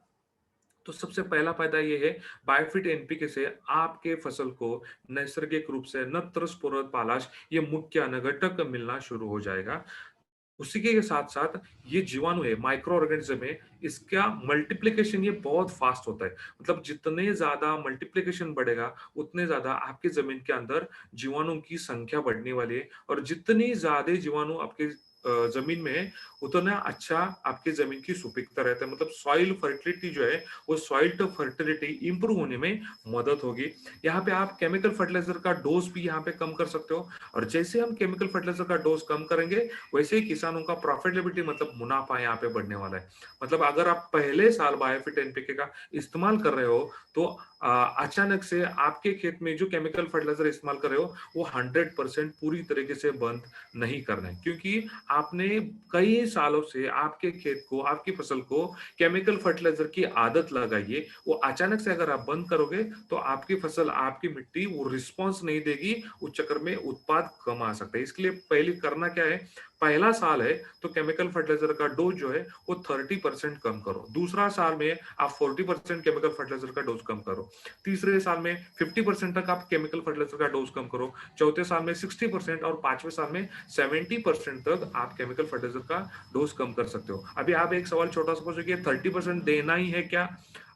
तो सबसे पहला फायदा ये है, बायोफिट एनपीके से आपके फसल को नैसर्गिक रूप से नत्र, स्फुरद, पालाश ये मुख्य अनघटक मिलना शुरू हो जाएगा। उसी के साथ साथ ये जीवाणु है, माइक्रो ऑर्गेनिज्म है, इसका मल्टीप्लिकेशन ये बहुत फास्ट होता है। मतलब जितने ज्यादा मल्टीप्लिकेशन बढ़ेगा, उतने ज्यादा आपके जमीन के अंदर जीवाणु की संख्या बढ़ने वाली है, और जितनी ज्यादा जीवाणु आपके जमीन में है, उतना अच्छा आपके जमीन की सुपीकता रहता है। मतलब सॉइल फर्टिलिटी जो है, वो सॉइल टू फर्टिलिटी इंप्रूव होने में मदद होगी। यहाँ पे आप केमिकल फर्टिलाइजर का डोज भी यहाँ पे कम कर सकते हो, और जैसे हम केमिकल फर्टिलाइजर का डोज कम करेंगे, वैसे ही किसानों का प्रॉफिटेबिलिटी मतलब मुनाफा यहाँ पे बढ़ने वाला है। मतलब अगर आप पहले साल बायोफिट एनपीके का इस्तेमाल कर रहे हो, तो अचानक से आपके खेत में जो केमिकल फर्टिलाइजर इस्तेमाल कर रहे हो, वो 100% पूरी तरीके से बंद नहीं करना है, क्योंकि आपने कई सालों से आपके खेत को, आपकी फसल को केमिकल फर्टिलाइजर की आदत लगाई है। वो अचानक से अगर आप बंद करोगे, तो आपकी फसल, आपकी मिट्टी वो रिस्पॉन्स नहीं देगी, उस चक्कर में उत्पाद कम आ सकता है। इसके लिए पहले करना क्या है, पहला साल है तो केमिकल फर्टिलाइजर का डोज जो है वो 30% कम करो। दूसरा साल में आप 40% केमिकल फर्टिलाइजर का डोज कम करो। तीसरे साल में 50% तक आप केमिकल फर्टिलाइजर का डोज कम करो। चौथे साल में 60%, और पांचवें साल में 70% तक आप केमिकल फर्टिलाइजर का डोज कम कर सकते हो। अभी आप एक सवाल छोटा सा पूछोगे, 30% देना ही है क्या?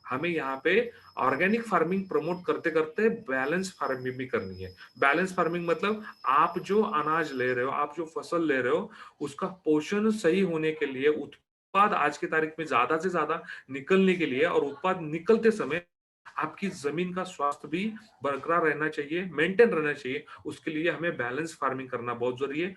हमें यहाँ पे ऑर्गेनिक फार्मिंग प्रमोट करते करते बैलेंस फार्मिंग भी करनी है। बैलेंस फार्मिंग मतलब आप जो अनाज ले रहे हो, आप जो फसल ले रहे हो, उसका पोषण सही होने के लिए, उत्पाद आज की तारीख में ज्यादा से ज्यादा निकलने के लिए, और उत्पाद निकलते समय आपकी जमीन का स्वास्थ्य भी बरकरार रहना चाहिए, मेंटेन रहना चाहिए। उसके लिए हमें बैलेंस फार्मिंग करना बहुत जरूरी है।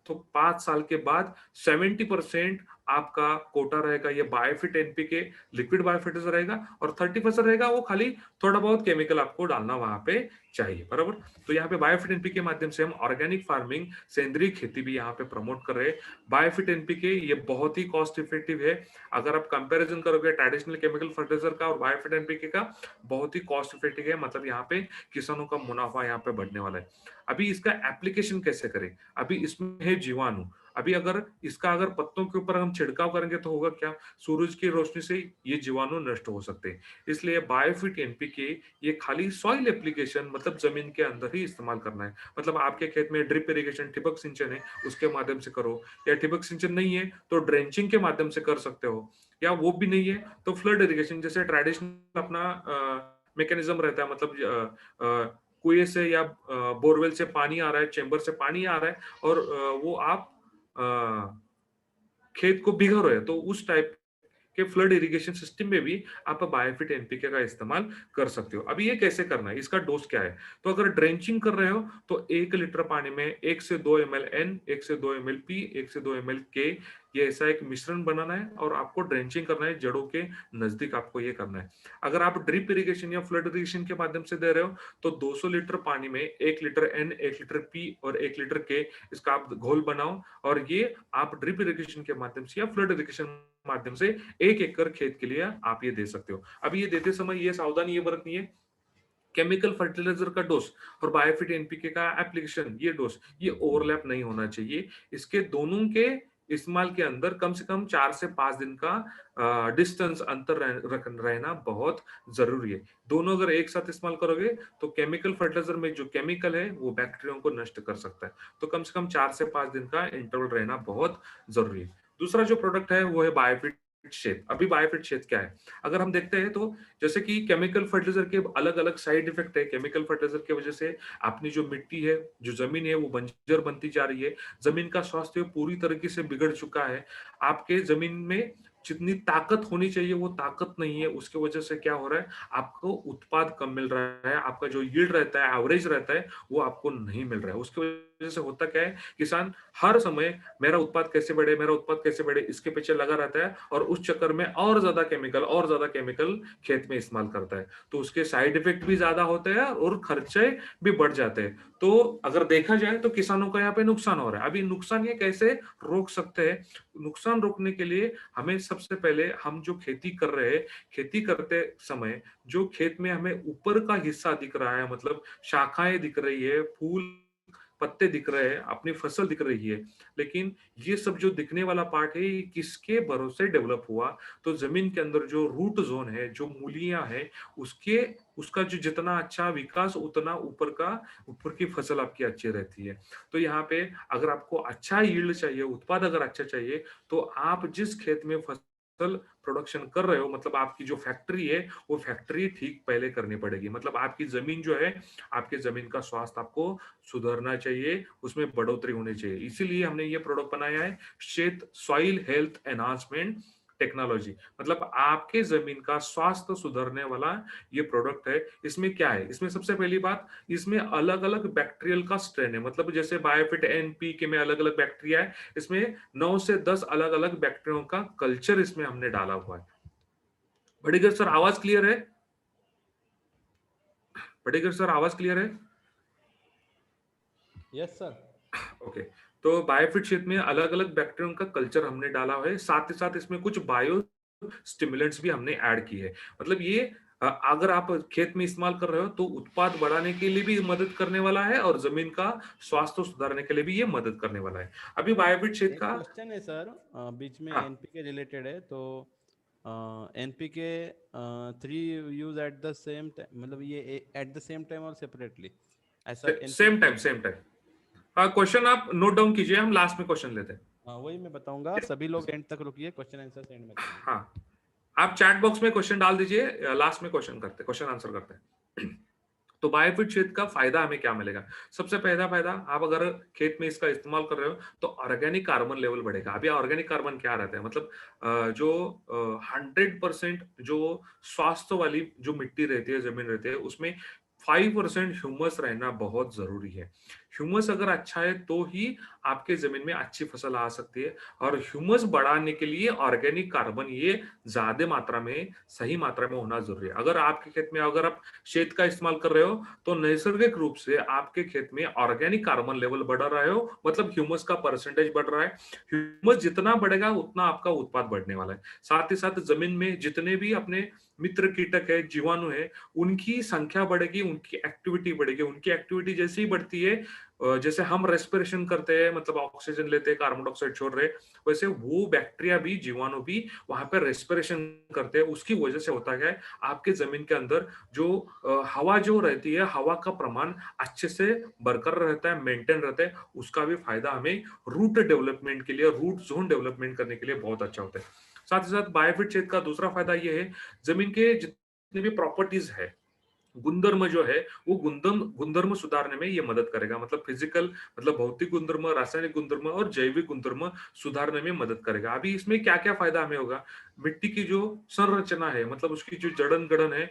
तो 5 साल के बाद 70% आपका कोटा रहेगा ये बायोफिट एनपीके लिक्विड बायोफिटिजर रहेगा, और 30% रहेगा वो खाली थोड़ा बहुत केमिकल आपको डालना वहां पे चाहिए, बराबर। तो यहाँ पे बायोफिट एनपीके के माध्यम से हम ऑर्गेनिक फार्मिंग, सेंद्रीय खेती भी यहाँ पे प्रमोट कर रहे हैं। बायोफिट एनपीके ये बहुत ही कॉस्ट इफेक्टिव है। अगर आप कंपैरिजन करोगे ट्रेडिशनल केमिकल फर्टिलाइजर का और बायोफिट एनपीके का, बहुत ही कॉस्ट इफेक्टिव है। मतलब यहाँ पे किसानों का मुनाफा यहाँ पे बढ़ने वाला है। अभी इसका एप्लीकेशन कैसे करें? अभी इसमें है जीवाणु। अभी अगर इसका अगर पत्तों के ऊपर हम छिड़काव करेंगे तो होगा क्या? सूरज की रोशनी से ये जीवाणु नष्ट हो सकते हैं। इसलिए बायोफिट एनपीके ये खाली सॉइल एप्लीकेशन मतलब जमीन के अंदर ही इस्तेमाल करना है। मतलब आपके खेत में ड्रिप इरिगेशन ठिबक सिंचन है, उसके माध्यम से करो, या ठिबक सिंचन नहीं है तो ड्रेंचिंग के माध्यम से कर सकते हो, या वो भी नहीं है तो फ्लड इरिगेशन जैसे ट्रेडिशनल अपना मैकेनिज्म रहता है, मतलब कुएं से या बोरवेल से पानी आ रहा है, चेंबर से पानी आ रहा है, और वो आप अ, खेत को भिगो रहे हैं, तो उस टाइप के फ्लड इरिगेशन सिस्टम में भी आप बायोफिट एनपीके का इस्तेमाल कर सकते हो। अभी ये कैसे करना है, इसका डोज क्या है? तो अगर ड्रेंचिंग कर रहे हो तो 1 लीटर पानी में 1 से 2 ml एन, 1 से 2 ml पी, 1 से 2 ml के, ये ऐसा एक मिश्रण बनाना है और आपको ड्रेंचिंग करना है, जड़ों के नजदीक आपको ये करना है। अगर आप ड्रिप इरिगेशन या फ्लड इरिगेशन के माध्यम से दे रहे हो तो 200 लीटर पानी में 1 लीटर एन, 1 लीटर पी और 1 लीटर के, इसका आप घोल बनाओ, और ये आप ड्रिप इरिगेशन के माध्यम से या फ्लड इरिगेशन माध्यम से 1 एकड़ खेत के लिए आप ये दे सकते हो। अभी ये देते समय ये सावधानी ये बरतनी है, केमिकल फर्टिलाइजर का डोज और बायोफिट एनपीके का एप्लीकेशन ये डोज ये ओवरलैप नहीं होना चाहिए। इसके दोनों के इस्तेमाल के अंदर कम से कम 4 से 5 दिन का डिस्टेंस अंतर रहना बहुत जरूरी है। दोनों अगर एक साथ इस्तेमाल करोगे तो केमिकल फर्टिलाइजर में जो केमिकल है वो बैक्टीरिया को नष्ट कर सकता है। तो कम से कम 4 से 5 दिन का इंटरवल रहना बहुत जरूरी है। दूसरा जो प्रोडक्ट है वो है बायोफिट शेप। अभी बायोफिट शेप क्या है? अगर हम देखते हैं तो जैसे कि केमिकल फर्टिलाइजर के अलग अलग साइड इफेक्ट है। केमिकल फर्टिलाइजर की वजह से अपनी जो मिट्टी है, जो जमीन है, वो बंजर बनती जा रही है। जमीन का स्वास्थ्य पूरी तरीके से बिगड़ चुका है। आपके जमीन में जितनी ताकत होनी चाहिए वो ताकत नहीं है। उसकी वजह से क्या हो रहा है, आपको उत्पाद कम मिल रहा है, आपका जो यील्ड रहता है, एवरेज रहता है, वो आपको नहीं मिल रहा है। उसकी वजह से होता क्या है, किसान हर समय मेरा उत्पाद कैसे बढ़े, मेरा उत्पाद कैसे बढ़े, इसके पीछे लगा रहता है, और उस चक्कर में और ज्यादा केमिकल खेत में इस्तेमाल करता है। तो उसके साइड इफेक्ट भी ज्यादा होते हैं और खर्चे भी बढ़ जाते हैं। तो अगर देखा जाए तो किसानों का यहाँ पे नुकसान हो रहा है। अभी नुकसान ये कैसे रोक सकते हैं? नुकसान रोकने के लिए हमें सबसे पहले, हम जो खेती कर रहे हैं, खेती करते समय जो खेत में हमें ऊपर का हिस्सा दिख रहा है, मतलब शाखाएं दिख रही है, फूल पत्ते दिख रहे हैं, अपनी फसल दिख रही है, लेकिन ये सब जो दिखने वाला पार्ट है ये किसके भरोसे डेवलप हुआ? तो जमीन के अंदर जो रूट जोन है, जो मूलियां है, उसके उसका जो जितना अच्छा विकास उतना ऊपर की फसल आपकी अच्छी रहती है। तो यहाँ पे अगर आपको अच्छा यील्ड चाहिए, उत्पाद अगर अच्छा चाहिए, तो आप जिस खेत में फसल प्रोडक्शन कर रहे हो, मतलब आपकी जो फैक्ट्री है, वो फैक्ट्री ठीक पहले करनी पड़ेगी। मतलब आपकी जमीन जो है, आपके जमीन का स्वास्थ्य आपको सुधरना चाहिए, उसमें बढ़ोतरी होनी चाहिए। इसीलिए हमने ये प्रोडक्ट बनाया है, शेत सॉइल हेल्थ एनहांसमेंट टेक्नोलॉजी। मतलब आपके जमीन का स्वास्थ्य सुधरने वाला ये प्रोडक्ट है। इसमें क्या है, इसमें सबसे पहली बात, इसमें अलग अलग बैक्टीरियल का स्ट्रेन है। मतलब जैसे बायोफिट एनपीके में अलग अलग बैक्टीरिया है, इसमें 9 से 10 अलग अलग बैक्टीरिया का कल्चर इसमें हमने डाला हुआ है। बड़ीगर सर आवाज क्लियर है? बड़ीगर सर आवाज क्लियर है? Yes sir. ओके। तो बायोफिट शेप में अलग अलग बैक्टीरियम का कल्चर हमने डाला है, साथ ही साथ इसमें कुछ बायो स्टिमुलेंट्स भी हमने ऐड किए हैं। मतलब ये अगर आप खेत में इस्तेमाल कर रहे हो तो उत्पाद बढ़ाने के लिए भी मदद करने वाला है, और जमीन का स्वास्थ्य सुधारने के लिए भी ये मदद करने वाला है। अभी बायोफिट शेप एक का, क्वेश्चन है सर, बीच में हाँ, एनपीके रिलेटेड है तो NPK three use at the same time, मतलब ये एट द सेम टाइम और सेपरेटली, ऐसा same NPK? Time same time. हाँ, क्वेश्चन आप नोट डाउन कीजिए, हम लास्ट में क्वेश्चन लेते हैं। हाँ वही मैं बताऊंगा, सभी लोग एंड तक रुकिए, क्वेश्चन आंसर एंड में करेंगे। हाँ, आप चैट बॉक्स में क्वेश्चन डाल दीजिए, लास्ट में क्वेश्चन आंसर करते हैं। तो बायोफिट क्षेत्र का फायदा हमें क्या मिलेगा? सबसे पहला फायदा, आप अगर खेत में इसका इस्तेमाल कर रहे हो तो ऑर्गेनिक कार्बन लेवल बढ़ेगा। अभी ऑर्गेनिक कार्बन क्या रहता है, मतलब जो 100% जो स्वास्थ्य वाली जो मिट्टी रहती है, जमीन रहती है, उसमें 5% ह्यूमस रहना बहुत जरूरी है। ह्यूमस अगर अच्छा है तो ही आपके जमीन में अच्छी फसल आ सकती है। और ह्यूमस बढ़ाने के लिए ऑर्गेनिक कार्बन ये ज्यादा मात्रा में, सही मात्रा में होना जरूरी है। अगर आपके खेत में अगर आप शेत का इस्तेमाल कर रहे हो तो नैसर्गिक रूप से आपके खेत में ऑर्गेनिक कार्बन लेवल बढ़ रहा हो, मतलब ह्यूमस का परसेंटेज बढ़ रहा है। ह्यूमस जितना बढ़ेगा उतना आपका उत्पाद बढ़ने वाला है। साथ ही साथ जमीन में जितने भी अपने मित्र कीटक है, जीवाणु है, उनकी संख्या बढ़ेगी, उनकी एक्टिविटी बढ़ेगी। उनकी एक्टिविटी जैसे ही बढ़ती है, जैसे हम रेस्पिरेशन करते हैं, मतलब ऑक्सीजन लेते हैं, कार्बन डाइऑक्साइड छोड़ रहे हैं, वैसे वो बैक्टीरिया भी, जीवाणु भी वहां पे रेस्पिरेशन करते हैं। उसकी वजह से होता क्या है, आपके जमीन के अंदर जो हवा जो रहती है, हवा का प्रमाण अच्छे से बरकरार रहता है, मेंटेन रहता है। उसका भी फायदा हमें रूट डेवलपमेंट के लिए, रूट जोन डेवलपमेंट करने के लिए बहुत अच्छा होता है। साथ ही साथ बायोफिट क्षेत्र का दूसरा फायदा ये है, जमीन के जितने भी प्रॉपर्टीज है, गुणधर्म जो है, वो गुणधर्म गुणधर्म सुधारने में ये मदद करेगा। मतलब फिजिकल, मतलब भौतिक गुणधर्म, रासायनिक गुणधर्म और जैविक गुणधर्म सुधारने में मदद करेगा। अभी इसमें क्या क्या फायदा हमें होगा, मिट्टी की जो संरचना है, मतलब उसकी जो जड़न गड़न है,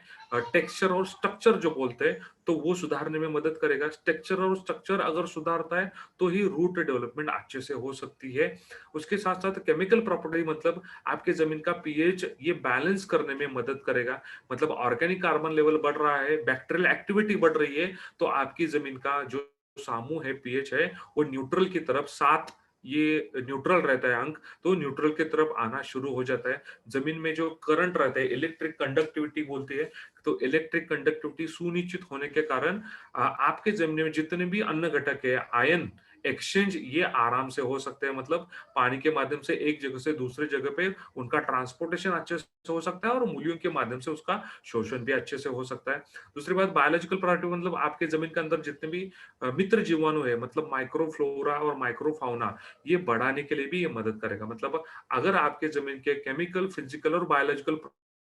टेक्सचर और स्ट्रक्चर जो बोलते हैं, तो वो सुधारने में मदद करेगा। टेक्सचर और स्ट्रक्चर अगर सुधारता है तो ही रूट डेवलपमेंट अच्छे से हो सकती है। उसके साथ साथ केमिकल प्रॉपर्टी, मतलब आपके जमीन का पीएच ये बैलेंस करने में मदद करेगा। मतलब ऑर्गेनिक कार्बन लेवल बढ़ रहा है, बैक्टीरियल एक्टिविटी बढ़ रही है, तो आपकी जमीन का जो सामू है, पीएच है, वो न्यूट्रल की तरफ, 7 ये न्यूट्रल रहता है अंक, तो न्यूट्रल की तरफ आना शुरू हो जाता है। जमीन में जो करंट रहता है, इलेक्ट्रिक कंडक्टिविटी बोलती है, तो इलेक्ट्रिक कंडक्टिविटी सुनिश्चित होने के कारण आपके जमीन में जितने भी अन्य घटक है, आयन एक्सचेंज, ये आराम से हो सकते हैं। मतलब पानी के माध्यम से एक जगह से दूसरे जगह पे उनका ट्रांसपोर्टेशन अच्छे से हो सकता है, और मूल्यों के माध्यम से उसका शोषण भी अच्छे से हो सकता है। दूसरी बात, बायोलॉजिकल प्रोडक्टिव, मतलब आपके जमीन के अंदर जितने भी मित्र जीवाणु है, मतलब माइक्रोफ्लोरा और माइक्रोफाउना, ये बढ़ाने के लिए भी ये मदद करेगा। मतलब अगर आपके जमीन के केमिकल, फिजिकल और बायोलॉजिकल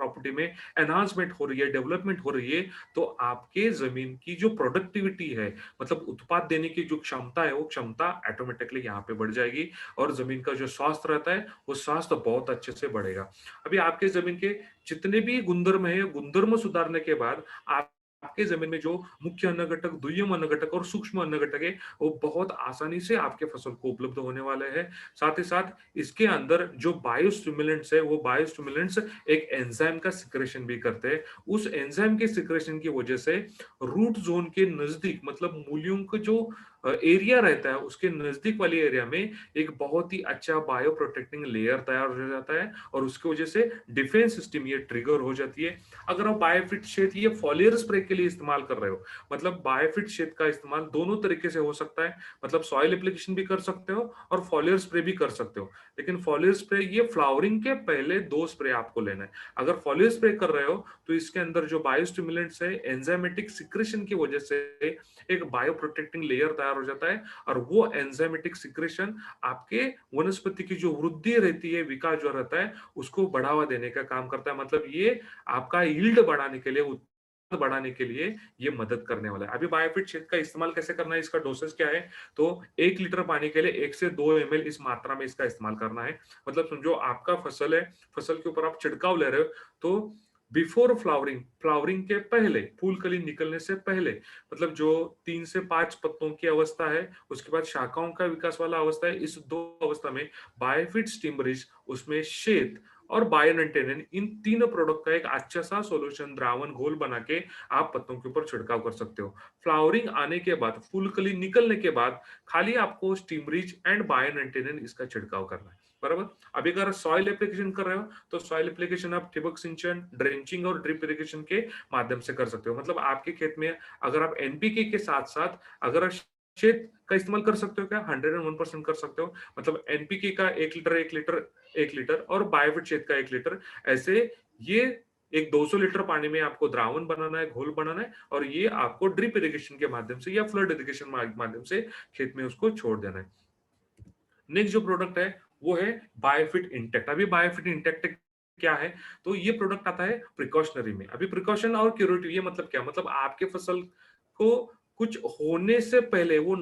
प्रॉपर्टी में एनहांसमेंट हो रही है, डेवलपमेंट हो रही है, तो आपके जमीन की जो प्रोडक्टिविटी है, मतलब उत्पाद देने की जो क्षमता है, वो क्षमता ऑटोमेटिकली यहाँ पे बढ़ जाएगी, और जमीन का जो स्वास्थ्य रहता है, वो स्वास्थ्य बहुत अच्छे से बढ़ेगा। अभी आपके जमीन के जितने भी गुणधर्म है, गुणधर्म सुधारने के बाद आप आपके जमीन में जो मुख्य अन्न घटक, दुय्यम अन्न घटक और सूक्ष्म अन्न घटक है, वो बहुत आसानी से आपके फसल को उपलब्ध होने वाले हैं। साथ ही साथ इसके अंदर जो बायोस्टिमुलेंट्स है, वो बायोस्टिमुलेंट्स एक एंजाइम का सिक्रेशन भी करते हैं। उस एंजाइम के सिक्रेशन की वजह से रूट जोन के नजदीक, मतलब मूलियों का जो एरिया रहता है, उसके नजदीक वाले एरिया में एक बहुत ही अच्छा बायो प्रोटेक्टिंग लेयर तैयार हो जाता है, और उसकी वजह से डिफेंस सिस्टम ये ट्रिगर हो जाती है। अगर आप बायोफिट क्षेत्र ये फॉलियर स्प्रे के लिए इस्तेमाल कर रहे हो, मतलब बायोफिट क्षेत्र का इस्तेमाल दोनों तरीके से हो सकता है। मतलब सॉइल एप्लीकेशन भी कर सकते हो और फॉलियर स्प्रे भी कर सकते हो। लेकिन फॉलियर स्प्रे ये फ्लावरिंग के पहले 2 स्प्रे आपको लेना है। अगर फॉलियर स्प्रे कर रहे हो, तो इसके अंदर जो बायोस्टिमुलेंट्स है, एंजाइमेटिक सिक्रेशन की वजह से एक बायो प्रोटेक्टिंग लेयर तैयार हो जाता है, और वो एंजाइमेटिक सिक्रेशन आपके वनस्पति की जो वृद्धि रहती है, विकास जो रहता है, उसको बढ़ावा देने का काम करता है। मतलब ये आपका यील्ड बढ़ाने के लिए, उत्पादन बढ़ाने के लिए ये मदद करने वाला है। अभी बायोफिट क्षेत्र का इस्तेमाल कैसे करना है, इसका डोसेज क्या है, तो 1 लीटर पानी के लिए 1 से 2 ml इस मात्रा में इसका इस्तेमाल करना है। मतलब समझो आपका फसल है, फसल के ऊपर आप छिड़काव ले रहे हो, तो बिफोर फ्लावरिंग, फ्लावरिंग के पहले, फूल कली निकलने से पहले, मतलब जो 3 से 5 पत्तों की अवस्था है, उसके बाद शाखाओं का विकास वाला अवस्था है, इस 2 अवस्था में बायोफिट स्टिमरिज, उसमें शेत और बायोनेंटेनिन, इन तीनों प्रोडक्ट का एक अच्छा सा सॉल्यूशन, द्रावण घोल बना के आप पत्तों के ऊपर छिड़काव कर सकते हो। फ्लावरिंग आने के बाद, फूल कली निकलने के बाद, खाली आपको स्टिमरिज एंड बायोनेंटेनिन इसका छिड़काव करना है। बराबर। अभी अगर सॉइल एप्लीकेशन कर रहे हो, तो सॉइल एप्लीकेशन आप ठिबक सिंचन, ड्रेंचिंग और ड्रिप इरिगेशन के माध्यम से कर सकते हो। मतलब आपके खेत में अगर आप एनपीके के साथ साथ अगर आप शेत का इस्तेमाल कर सकते हो क्या, 101% कर सकते हो। मतलब एनपीके का 1 लीटर 1 लीटर 1 लीटर, और बायोफिट क्षेत्र का 1 लीटर, ऐसे ये एक 200 लीटर पानी में आपको द्रावण बनाना है, घोल बनाना है, और ये आपको ड्रिप इरिगेशन के माध्यम से या फ्लड इरिगेशन माध्यम से खेत में उसको छोड़ देना है। नेक्स्ट जो प्रोडक्ट है, वो है बायोफिट इंटेक्ट। अभी बायोफिट इंटेक्ट क्या है, तो ये प्रोडक्ट आता है प्रिकॉशनरी में। अभी प्रिकॉशन और क्यूरेटिव, ये मतलब क्या, मतलब आपके फसल को कुछ होने से पहले वो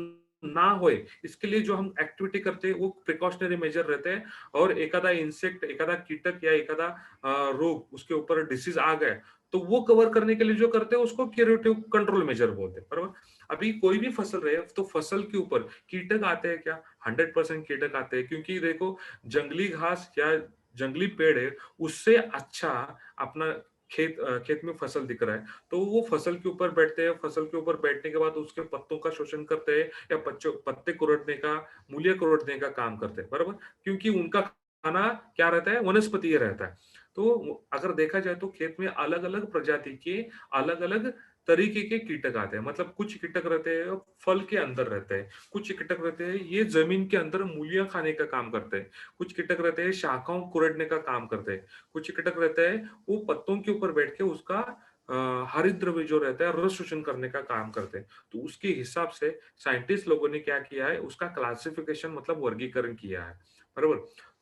ना होए, इसके लिए जो हम एक्टिविटी करते हैं, वो प्रिकॉशनरी मेजर रहते हैं। और एखादा इंसेक्ट, एखादा कीटक या एखादा रोग उसके ऊपर डिसीज आ गए, तो वो कवर करने के लिए जो करते हैं, उसको क्यूरेटिव कंट्रोल मेजर बोलते हैं। बराबर। अभी कोई भी फसल रहे, तो फसल के ऊपर कीटक आते हैं क्या, 100% कीटक आते हैं, क्योंकि देखो, जंगली घास या जंगली पेड़ है, उससे अच्छा अपना खेत में फसल दिख रहा है, तो वो फसल के ऊपर बैठते हैं। फसल के ऊपर बैठने के बाद उसके पत्तों का शोषण करते हैं, या पत्ते कुरेदने का, मूल्य कुरेदने का काम करते हैं। बराबर। क्योंकि उनका खाना क्या रहता है, वनस्पति रहता है। तो अगर देखा जाए, तो खेत में अलग अलग प्रजाति के अलग अलग तरीके के कीटक आते हैं। मतलब कुछ कीटक रहते हैं फल के अंदर रहते हैं, कुछ कीटक रहते हैं ये जमीन के अंदर मूलियां खाने का काम करते हैं, कुछ कीटक रहते हैं शाखाओं को कुरेदने का काम करते हैं, कुछ कीटक रहते हैं वो पत्तों के ऊपर बैठ के उसका हरित द्रव्य जो रहता है रस शोषण करने का काम करते हैं। तो उसके हिसाब से साइंटिस्ट लोगों ने क्या किया है, उसका क्लासिफिकेशन मतलब वर्गीकरण किया है, बरोबर।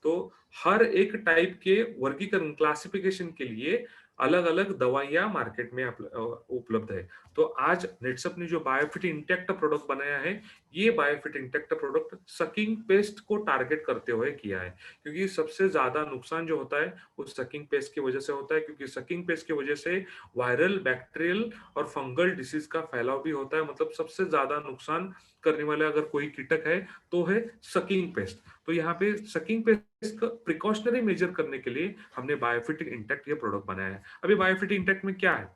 तो हर एक टाइप के वर्गीकरण क्लासिफिकेशन के लिए अलग-अलग दवाइयाँ मार्केट में उपलब्ध है। तो आज नेटसप ने जो बायोफिट इंटेक्ट प्रोडक्ट बनाया है, ये बायोफिट इंटेक्ट प्रोडक्ट सकिंग पेस्ट को टारगेट करते हुए किया है। क्योंकि सबसे ज़्यादा नुकसान जो होता है, वो सकिंग पेस्ट की वजह से होता है, क्योंकि सकिंग पेस्ट की वजह से वायरल, बैक्टीरियल और फंगल डिसीज़ का फैलाव भी होता है। मतलब सबसे ज़्यादा नुकसान करने वाला अगर कोई कीटक है, तो है सकिंग पेस्ट। तो यहाँ पे सकिंग पेस्ट का प्रिकॉशनरी मेजर करने के लिए हमने बायोफिट इंटेक्ट ये प्रोडक्ट बनाया है। अभी बायोफिट इंटेक्ट में क्या है?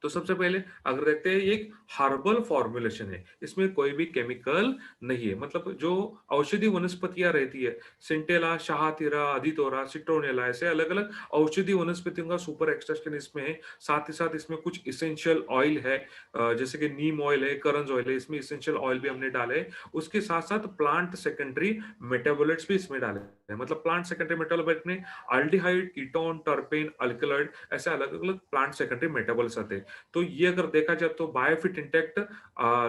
तो सबसे पहले अगर देखते हैं ये एक हर्बल फॉर्मुलेशन है, इसमें कोई भी केमिकल नहीं है। मतलब जो औषधि वनस्पतियां रहती है, सिंटेला, शाहतीरा, अधितोरा, सिट्रोनेला, ऐसे अलग अलग औषधि वनस्पतियों का सुपर एक्सट्रैक्शन इसमें है। साथ ही साथ इसमें कुछ इसेंशियल ऑयल है, जैसे कि नीम ऑयल है, करंज ऑयल है, इसमें इसेंशियल ऑयल भी हमने डाले हैं। उसके साथ साथ प्लांट सेकेंडरी मेटाबोलाइट्स भी इसमें डाले हैं। मतलब प्लांट सेकेंडरी मेटाबोलाइट में अल्डिहाइड, कीटोन, टर्पेन, अल्कलॉइड, ऐसे अलग अलग प्लांट सेकेंडरी मेटाबॉल्स आते हैं। तो ये अगर देखा जाए तो बायोफिट इंटेक्ट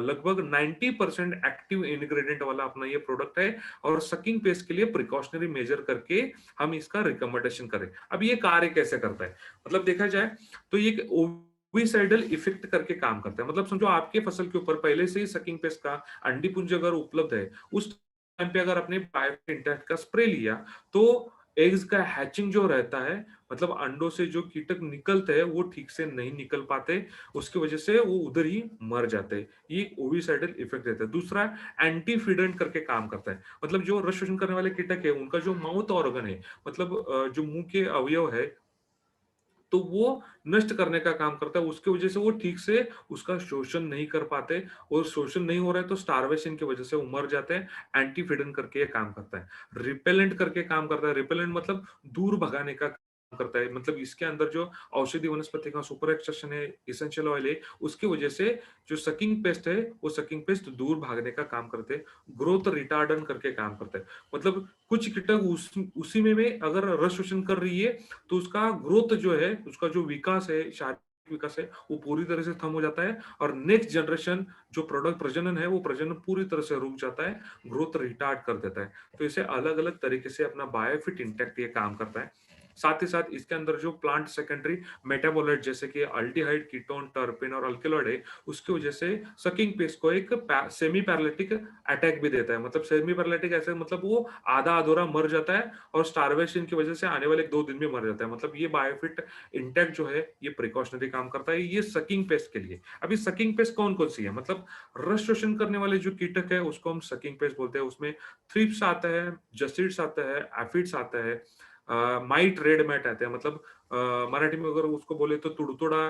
लगभग 90% एक्टिव इंग्रेडिएंट वाला अपना ये प्रोडक्ट है, और सकिंग पेस्ट के लिए प्रिकॉशनरी मेजर करके हम इसका रिकमेंडेशन करें। अब ये कार्य कैसे करता है? मतलब देखा जाए तो ये एक ओविसाइडल इफेक्ट करके काम करता है। मतलब समझो आपके फसल के ऊपर पहले से ही सकिंग पेस्ट का अंडी पुंज अगर उपलब्ध है, उस टाइम पे अगर आपने बायोफिट इंटेक्ट का स्प्रे लिया, तो एग्स का हैचिंग जो रहता है, मतलब अंडों से जो कीटक निकलते हैं वो ठीक से नहीं निकल पाते, उसकी वजह से वो उधर ही मर जाते हैं। ये ओविसाइडल इफेक्ट रहता है। दूसरा, एंटीफिडेंट करके काम करता है। मतलब जो रस शोषण करने वाले कीटक है, उनका जो माउथ ऑर्गन है, मतलब जो मुंह के अवयव है, तो वो नष्ट करने का काम करता है। उसकी वजह से वो ठीक से उसका शोषण नहीं कर पाते, और शोषण नहीं हो रहा है तो स्टार्वेशन की वजह से वो मर जाते हैं। एंटीफिडन करके ये काम करता है। रिपेलेंट करके काम करता है। रिपेलेंट मतलब दूर भगाने का काम करता है। मतलब इसके अंदर जो औषधि वनस्पति का सुपर एक्सट्रैक्शन है, एसेंशियल ऑयल है, उसकी वजह से जो सकिंग पेस्ट है, वो सकिंग पेस्ट दूर भागने का काम करते हैं। ग्रोथ रिटार्डन करके काम करता है। मतलब कुछ कीटक उसी में अगर रस शोषण कर रही है, तो उसका ग्रोथ जो है, उसका जो विकास है, शारीरिक विकास है, वो पूरी तरह से थम हो जाता है, और नेक्स्ट जनरेशन जो प्रोडक्ट प्रजनन है, वो प्रजनन पूरी तरह से रुक जाता है, ग्रोथ रिटार्ड कर देता है। तो इसे अलग-अलग तरीके से अपना बायोफिट इंटेक्ट ये काम करता है। साथ ही साथ इसके अंदर जो प्लांट सेकेंडरी मेटाबोलाइट जैसे कि अल्डिहाइड, कीटोन, टर्पेन और अल्कलॉइड है, उसकी वजह से सकिंग पेस्ट को एक सेमी पैरालिटिक अटैक भी देता है। मतलब सेमी पैरालिटिक ऐसे मतलब वो आधा अधूरा मर जाता है, और स्टारवेशन की वजह से आने वाले 2 दिन में मर जाता है। मतलब ये बायोफिट इंटेक्ट जो है, ये प्रिकॉशनरी काम करता है, ये सकिंग पेस्ट के लिए। अभी सकिंग पेस्ट कौन-कौन सी है? मतलब रस शोषण करने वाले जो कीटक है, उसको हम सकिंग पेस्ट बोलते हैं। उसमें थ्रिप्स आता है, जसीड्स आता है, एफिड्स आता है, माइट, रेड माइट आते हैं। मतलब मराठी में अगर उसको बोले तो तुडतुडा,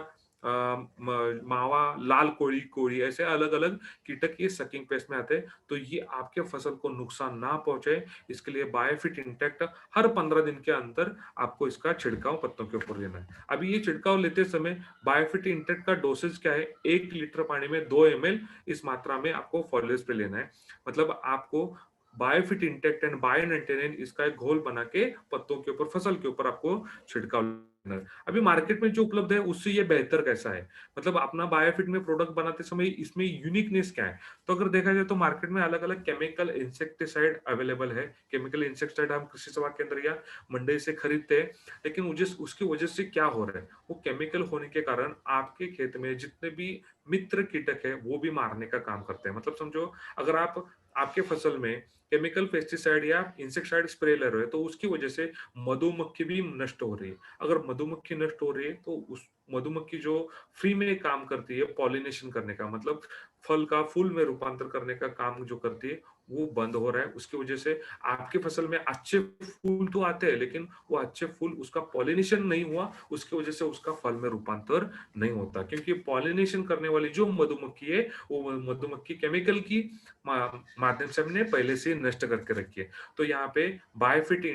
मावा, लाल कोड़ी कोड़ी, ऐसे अलग अलग कीटक ये सकिंग पेस्ट में आते हैं। तो ये आपके फसल को नुकसान ना पहुंचे, इसके लिए बायोफिट इंटेक्ट हर 15 दिन के अंदर आपको इसका छिड़काव पत्तों के ऊपर लेना है। अभी ये छिड़काव लेते समय बायोफिट इंटेक्ट का डोसेज क्या है? 1 लीटर पानी में 2 ml इस मात्रा में आपको फॉलियर स्प्रे लेना है। मतलब आपको बायोफिट इंटेक्ट एंड बायोनेंटेन इसका एक घोल बना के पत्तों के ऊपर, फसल के ऊपर आपको छिड़काव लेना है। अभी मार्केट में जो उपलब्ध है, उससे ये बेहतर कैसा है? मतलब अपना बायोफिट में प्रोडक्ट बनाते समय इसमें यूनिकनेस क्या है? तो अगर देखा जाए तो मार्केट में अलग-अलग केमिकल इंसेक्टिसाइड अवेलेबल है। केमिकल इंसेक्टिसाइड हम कृषि सेवा केंद्र या मंडी से खरीदते हैं, लेकिन मुझे उसकी वजह से क्या हो रहा है? वो केमिकल होने के कारण आपके खेत में जितने भी मित्र कीटक है, वो भी मारने का काम करते हैं। मतलब समझो, अगर आप आपके फसल में केमिकल पेस्टिसाइड या इंसेक्टिसाइड स्प्रे ले रहे हो, तो उसकी वजह से मधुमक्खी भी नष्ट हो रही है। अगर मधुमक्खी नष्ट हो रही है, तो उस मधुमक्खी जो फ्री में काम करती है पॉलिनेशन करने का, मतलब फल का फूल में रूपांतर करने का काम जो करती है, वो बंद हो रहा है। उसकी वजह से आपके फसल में अच्छे फूल तो आते हैं, लेकिन वो अच्छे फूल, उसका पॉलिनेशन नहीं हुआ, उसकी वजह से उसका फल में रूपांतर नहीं होता। क्योंकि पॉलिनेशन करने वाली जो मधुमक्खी है, वो मधुमक्खी केमिकल की माध्यम से हमने पहले से नष्ट करके रखी है। तो यहाँ पे बायोफिट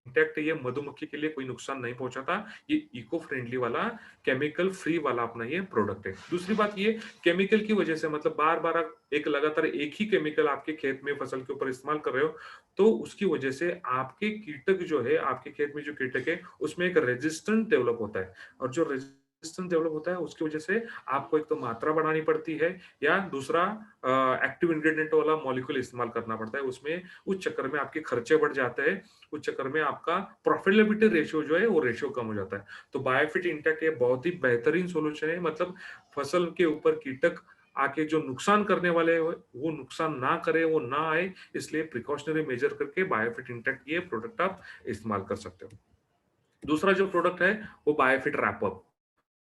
इंटैक्ट ये मधुमक्खी के लिए कोई नुकसान नहीं पहुंचाता। ये इको फ्रेंडली वाला, केमिकल फ्री वाला अपना ये प्रोडक्ट है। दूसरी बात ये, केमिकल की वजह से मतलब बार-बार आप एक लगातार एक ही केमिकल आपके खेत में फसल के ऊपर इस्तेमाल कर रहे हो, तो उसकी वजह से आपके कीटक जो है, आपके खेत में जो कीटक है, उसमें एक रेजिस्टेंस डेवलप होता है और जो रेजिस्टेंस डेवलप होता है उसकी वजह से आपको एक तो मात्रा बढ़ानी पड़ती है या दूसरा एक्टिव इंग्रेडिएंट वाला मॉलिक्यूल इस्तेमाल करना पड़ता है। उसमें उस चक्कर में आपके खर्चे बढ़ जाते हैं, उस चक्कर में आपका प्रॉफिटेबिलिटी रेशियो जो है वो रेशियो कम हो जाता है। तो बायोफिट इंटेक ये बहुत ही बेहतरीन सॉल्यूशन है, मतलब फसल के ऊपर कीटक आके जो नुकसान करने वाले हो वो नुकसान ना करे, वो ना आए, इसलिए प्रिकॉशनरी मेजर करके बायोफिट इंटेक ये प्रोडक्ट आप इस्तेमाल कर सकते हो। दूसरा जो प्रोडक्ट है वो बायोफिट रैपअप।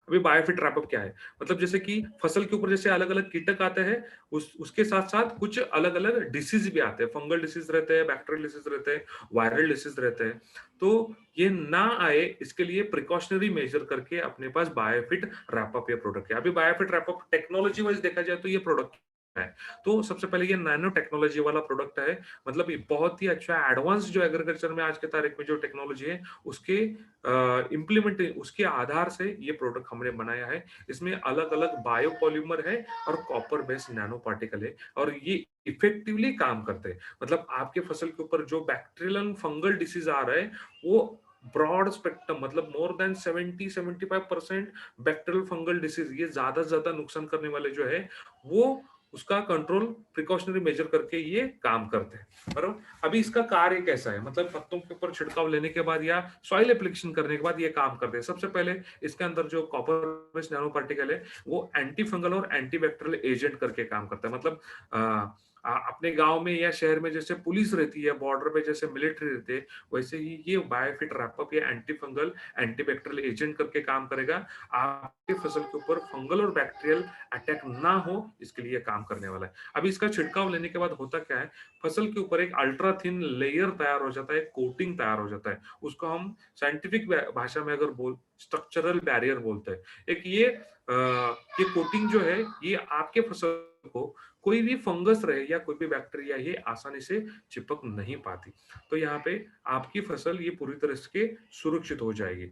अभी बायोफिट रैपअप क्या है? मतलब जैसे कि फसल के ऊपर जैसे अलग-अलग कीटक आते हैं, उस उसके साथ-साथ कुछ अलग-अलग डिसीज़ भी आते हैं। फंगल डिसीज़ रहते हैं, बैक्टीरियल डिसीज़ रहते हैं, वायरल डिसीज़ रहते हैं। तो ये ना आए इसके लिए प्रिकॉशनरी मेजर करके अपने पास बायोफिट रैपअप ये प्रोडक्ट है। अभी बायोफिट रैपअप टेक्नोलॉजी वाइज़ देखा जाए तो ये प्रोडक्ट है। तो सबसे पहले ये नैनो टेक्नोलॉजी वाला प्रोडक्ट है। मतलब ये बहुत ही अच्छा एडवांस जो एग्रीकल्चर में आज के तारीख में जो टेक्नोलॉजी है उसके इम्प्लीमेंट उसके आधार से ये प्रोडक्ट हमने बनाया है। इसमें अलग-अलग बायोपॉलिमर है और कॉपर बेस्ड नैनो पार्टिकल है और ये इफेक्टिवली काम करते हैं। मतलब आपके फसल के ऊपर जो बैक्टीरियल एंड फंगल डिसीज आ रहा है, वो ब्रॉड स्पेक्ट्रम मतलब more than 70-75% bacterial fungal disease ये ज्यादा से ज्यादा नुकसान करने वाले जो है, वो उसका कंट्रोल प्रिकॉशनरी मेजर करके ये काम करते हैं। बराबर। अभी इसका कार्य कैसा है, मतलब पत्तों के ऊपर छिड़काव लेने के बाद या सॉइल एप्लीकेशन करने के बाद ये काम करते हैं। सबसे पहले इसके अंदर जो कॉपर बेस्ड नैनो पार्टिकल है वो एंटी फंगल और एंटी बैक्टीरियल एजेंट करके काम करता है। मतलब अपने गांव में या शहर में जैसे पुलिस रहती है, बॉर्डर पे जैसे मिलिट्री रहती है, वैसे ही ये बायोफिट रैपअप या anti fungal anti bacterial agent करके काम करेगा। आपके फसल के ऊपर फंगल और बैक्टीरियल अटैक ना हो इसके लिए काम करने वाला है। अभी इसका छिड़काव लेने के बाद होता क्या है, फसल के ऊपर एक अल्ट्रा थिन लेयर तैयार हो जाता है, कोटिंग तैयार हो जाता है। उसको हम साइंटिफिक भाषा में अगर बोल स्ट्रक्चरल बैरियर बोलते हैं। एक ये कोटिंग जो है ये आपके फसल को कोई भी फंगस रहे या कोई भी बैक्टीरिया ये आसानी से चिपक नहीं पाती। तो यहाँ पे आपकी फसल ये पूरी तरह से सुरक्षित हो जाएगी।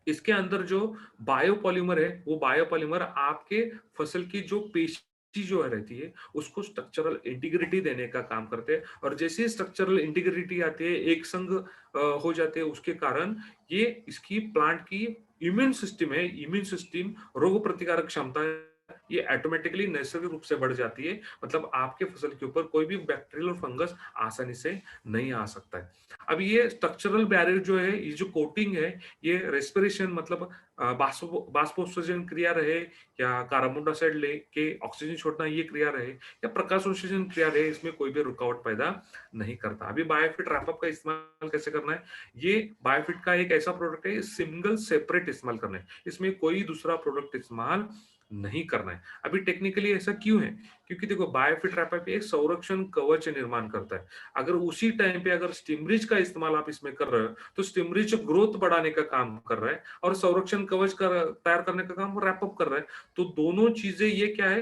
इसके अंदर जो बायोपॉलिमर है वो बायोपॉलिमर आपके फसल की जो पेशी जो है रहती है उसको स्ट्रक्चरल इंटीग्रिटी देने का काम करते हैं और जैसे ही स्ट्रक्चरल इंटीग्रिटी आती है, एक संग हो जाते हैं, उसके कारण ये इसकी प्लांट की इम्यून सिस्टम है, इम्यून सिस्टम रोग प्रतिकारक क्षमता है, ये ऑटोमेटिकली नैसर्गिक रूप से बढ़ जाती है। मतलब आपके फसल के ऊपर कोई भी बैक्टीरियल और फंगस आसानी से नहीं आ सकता है। अब ये स्ट्रक्चरल बैरियर जो है, ये जो कोटिंग है, ये रेस्पिरेशन मतलब बाष्पोत्सर्जन क्रिया रहे या कार्बन डाइऑक्साइड लेके ऑक्सीजन छोड़ना ये क्रिया रहे या प्रकाश संश्लेषण क्रिया रहे, इसमें कोई भी रुकावट पैदा नहीं करता। अभी बायोफिट रैपअप का इस्तेमाल कैसे करना है, ये बायोफिट का एक ऐसा प्रोडक्ट है सिंगल सेपरेट इस्तेमाल करना है, इसमें कोई दूसरा प्रोडक्ट इस्तेमाल नहीं करना है। अभी टेक्निकली ऐसा क्यों है, क्योंकि देखो बायोफिट रैपअप एक संरक्षण कवच निर्माण करता है। अगर उसी टाइम पे अगर स्टिमरिज का इस्तेमाल आप इसमें कर रहे हो तो स्टिमरिज ग्रोथ बढ़ाने का काम कर रहा है और संरक्षण कवच तैयार करने का काम रैपअप कर रहा है। तो दोनों चीजें ये क्या है,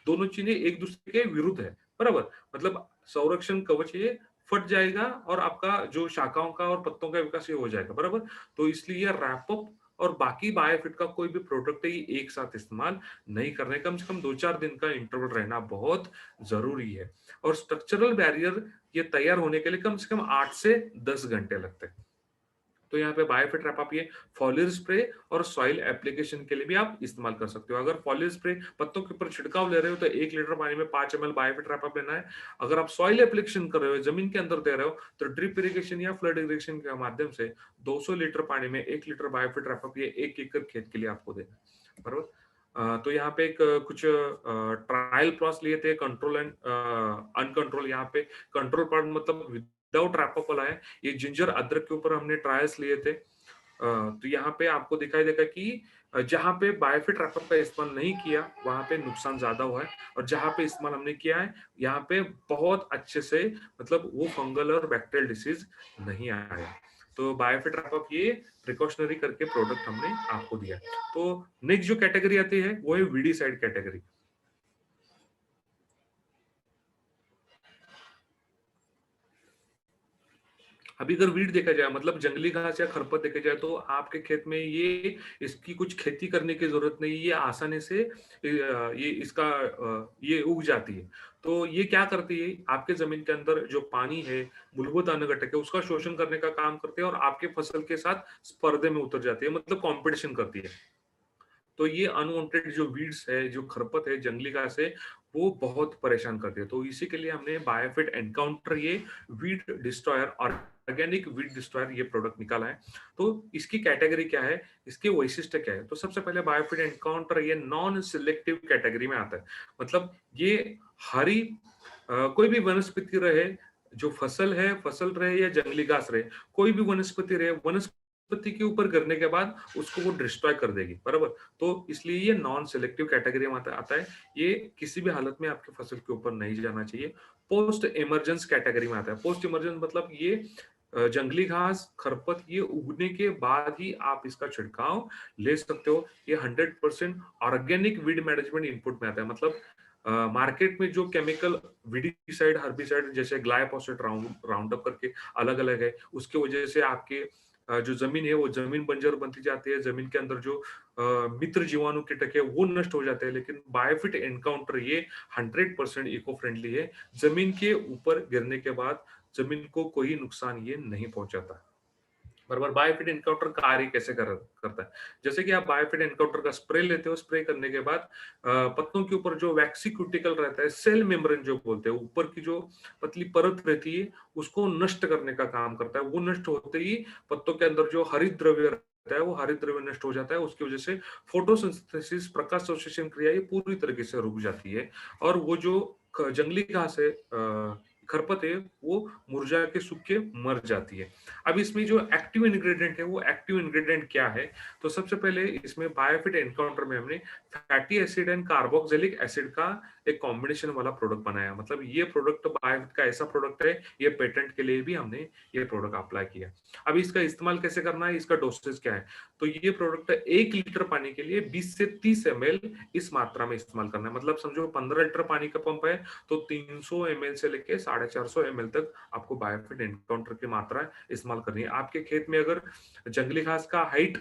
दोनों चीजें एक दूसरे के विरुद्ध है। बराबर। मतलब संरक्षण कवच ये फट जाएगा और आपका जो शाखाओं का और पत्तों का विकास ये हो जाएगा। बराबर। तो इसलिए रैपअप और बाकी बायोफिट का कोई भी प्रोडक्ट है ये एक साथ इस्तेमाल नहीं करना है। कम से कम 2-4 दिन का इंटरवल रहना बहुत जरूरी है। और स्ट्रक्चरल बैरियर ये तैयार होने के लिए कम से कम 8 से 10 घंटे लगते हैं। तो यहाँ पे बायोफिट रैप आप ये फॉलियर स्प्रे और सॉइल एप्लीकेशन के लिए भी आप इस्तेमाल कर सकते हो। अगर फॉलियर स्प्रे पत्तों के ऊपर छिड़काव ले रहे हो तो 1 लीटर पानी में 5 ml बायोफिट रैप आप लेना है। अगर आप सॉइल एप्लीकेशन कर रहे हो, जमीन के अंदर दे रहे हो, तो ड्रिप इरिगेशन या फ्लड इरिगेशन के माध्यम से 200 लीटर पानी में 1 लीटर बायोफिट रैप आप ये 1 एकड़ खेत के लिए आपको देना है। बरोबर। तो यहाँ पे एक कुछ ट्रायल प्लॉट्स लिए थे, कंट्रोल एंड अनकंट्रोल। यहाँ पे कंट्रोल पार्ट मतलब विदाउट रैपअप वाला है, ये जिंजर अदरक के ऊपर हमने ट्रायल्स लिए थे। तो यहाँ पे आपको दिखाई देगा कि जहाँ पे बायोफिट रैपअप का इस्तेमाल नहीं किया वहां पे नुकसान ज्यादा हुआ है और जहाँ पे इस्तेमाल हमने किया है यहाँ पे बहुत अच्छे से मतलब वो फंगल और बैक्टीरियल डिसीज नहीं आया। तो बायोफिट रैपअप ये प्रिकॉशनरी करके प्रोडक्ट हमने आपको दिया। तो नेक्स्ट जो कैटेगरी आती है वो है वीडी साइड कैटेगरी। अभी अगर वीड देखा जाए मतलब जंगली घास या खरपत देखा जाए तो आपके खेत में ये इसकी कुछ खेती करने की जरूरत नहीं, ये आसानी से ये इसका ये उग जाती है। तो ये क्या करती है, आपके जमीन के अंदर जो पानी है, मूलभूत अन्न घटक है, उसका शोषण करने का काम करते हैं और आपके फसल के साथ स्पर्धे में उतर जाती है, मतलब कॉम्पिटिशन करती है। तो ये अनवांटेड जो वीड्स है, जो खरपत है, जंगली घास है, वो बहुत परेशान करती है। तो इसी के लिए हमने बायोफिट एनकाउंटर ये weed destroyer organic weed destroyer ये प्रोडक्ट निकाला है। तो इसकी कैटेगरी क्या है, इसके वैशिष्ट्य क्या है? तो सबसे पहले बायोफिट एनकाउंटर ये नॉन सिलेक्टिव कैटेगरी में आता है। मतलब ये हरी कोई भी वनस्पति रहे, जो फसल है, फसल रहे या जंगली घास रहे, कोई भी वनस्पति रहे, वनस्पति के ऊपर गिरने के बाद उसको वो डिस्ट्रॉय कर देगी, बराबर? तो इसलिए ये नॉन सिलेक्टिव कैटेगरी में आता है। ये किसी भी हालत में आपकी फसल के ऊपर नहीं जाना चाहिए। पोस्ट इमरजेंस कैटेगरी में आता है। पोस्ट इमरजेंस मतलब ये जंगली घास, खरपत ये उगने के बाद ही आप इसका छिड़काव ले सकते हो। ये 100% ऑर्गेनिक वीड मैनेजमेंट इनपुट में आता है। मतलब मार्केट में जो केमिकल वीडीसाइड, हर्बिसाइड जैसे ग्लाइफोसेट, राउंड अप करके अलग-अलग है, उसकी वजह से आपके जो ज़मीन है वो ज़मीन बंजर बनती जाती है, ज़मीन के अंदर जो मित्र जीवाणु कीटक है वो नष्ट हो जाते हैं। लेकिन बायोफिट एनकाउंटर ये 100% इको फ्रेंडली है। ज़मीन के ऊपर गिरने के बाद ज़मीन को कोई नुकसान ये नहीं पहुँचाता। बराबर। बायोफिट एनकाउंटर कार्य कैसे करता है? जैसे कि आप बायोफिट एनकाउंटर का स्प्रे लेते हो, स्प्रे करने के बाद पत्तों के ऊपर जो वैक्सी क्यूटिकल रहता है, सेल मेम्ब्रेन जो बोलते हैं, ऊपर की जो पतली परत रहती है, उसको नष्ट करने का काम करता है। वो नष्ट होते ही पत्तों के अंदर जो हरित द्रव्य रहता है, वो हरित द्रव्य नष्ट हो जाता है। उसकी वजह से फोटोसिंथेसिस, प्रकाश संश्लेषण क्रिया ये पूरी तरीके से रुक जाती है और वो जो जंगली घास है, खरपत है, वो मुरझा के सूख के मर जाती है। अब इसमें जो एक्टिव इंग्रेडिएंट है, वो एक्टिव इंग्रेडिएंट क्या है? तो सबसे पहले इसमें बायोफिट एनकाउंटर में हमने fatty acid and carboxylic acid का एक कॉम्बिनेशन वाला प्रोडक्ट बनाया। मतलब ये प्रोडक्ट बायोफिट का ऐसा प्रोडक्ट है, ये पेटेंट के लिए भी हमने ये प्रोडक्ट अप्लाई किया। अब इसका इस्तेमाल कैसे करना है, इसका डोसेज क्या है? तो ये प्रोडक्ट 1 लीटर पानी के लिए 20 से 30 एमएल इस मात्रा में इस्तेमाल करना है। मतलब समझो 15 लीटर पानी का पंप है, तो 300 एमएल से लेके 450 एमएल तक आपको बायोफिट एनकाउंटर की मात्रा इस्तेमाल करनी है। आपके खेत में अगर जंगली घास का हाइट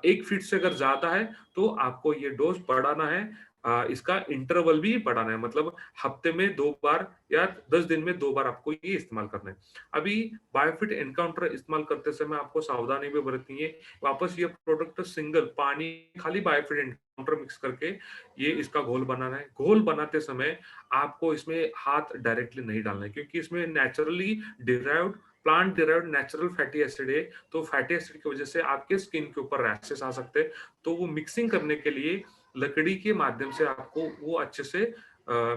1 फीट से अगर ज्यादा है तो आपको ये डोज बढ़ाना है। इसका इंटरवल भी बढ़ाना है, मतलब हफ्ते में 2 बार या 10 दिन में 2 बार आपको ये इस्तेमाल करना है। अभी बायोफिट एनकाउंटर इस्तेमाल करते समय आपको सावधानी भी बरतनी है। वापस ये प्रोडक्ट सिंगल पानी, खाली बायोफिट एनकाउंटर मिक्स करके ये इसका घोल बनाना है। घोल बनाते समय आपको इसमें हाथ डायरेक्टली नहीं डालना है, क्योंकि इसमें naturally derived plant derived natural fatty acid है। तो फैटी एसिड की वजह से आपके स्किन के ऊपर रैशेस आ सकते हैं। तो वो मिक्सिंग करने के लिए लकड़ी के माध्यम से आपको वो अच्छे से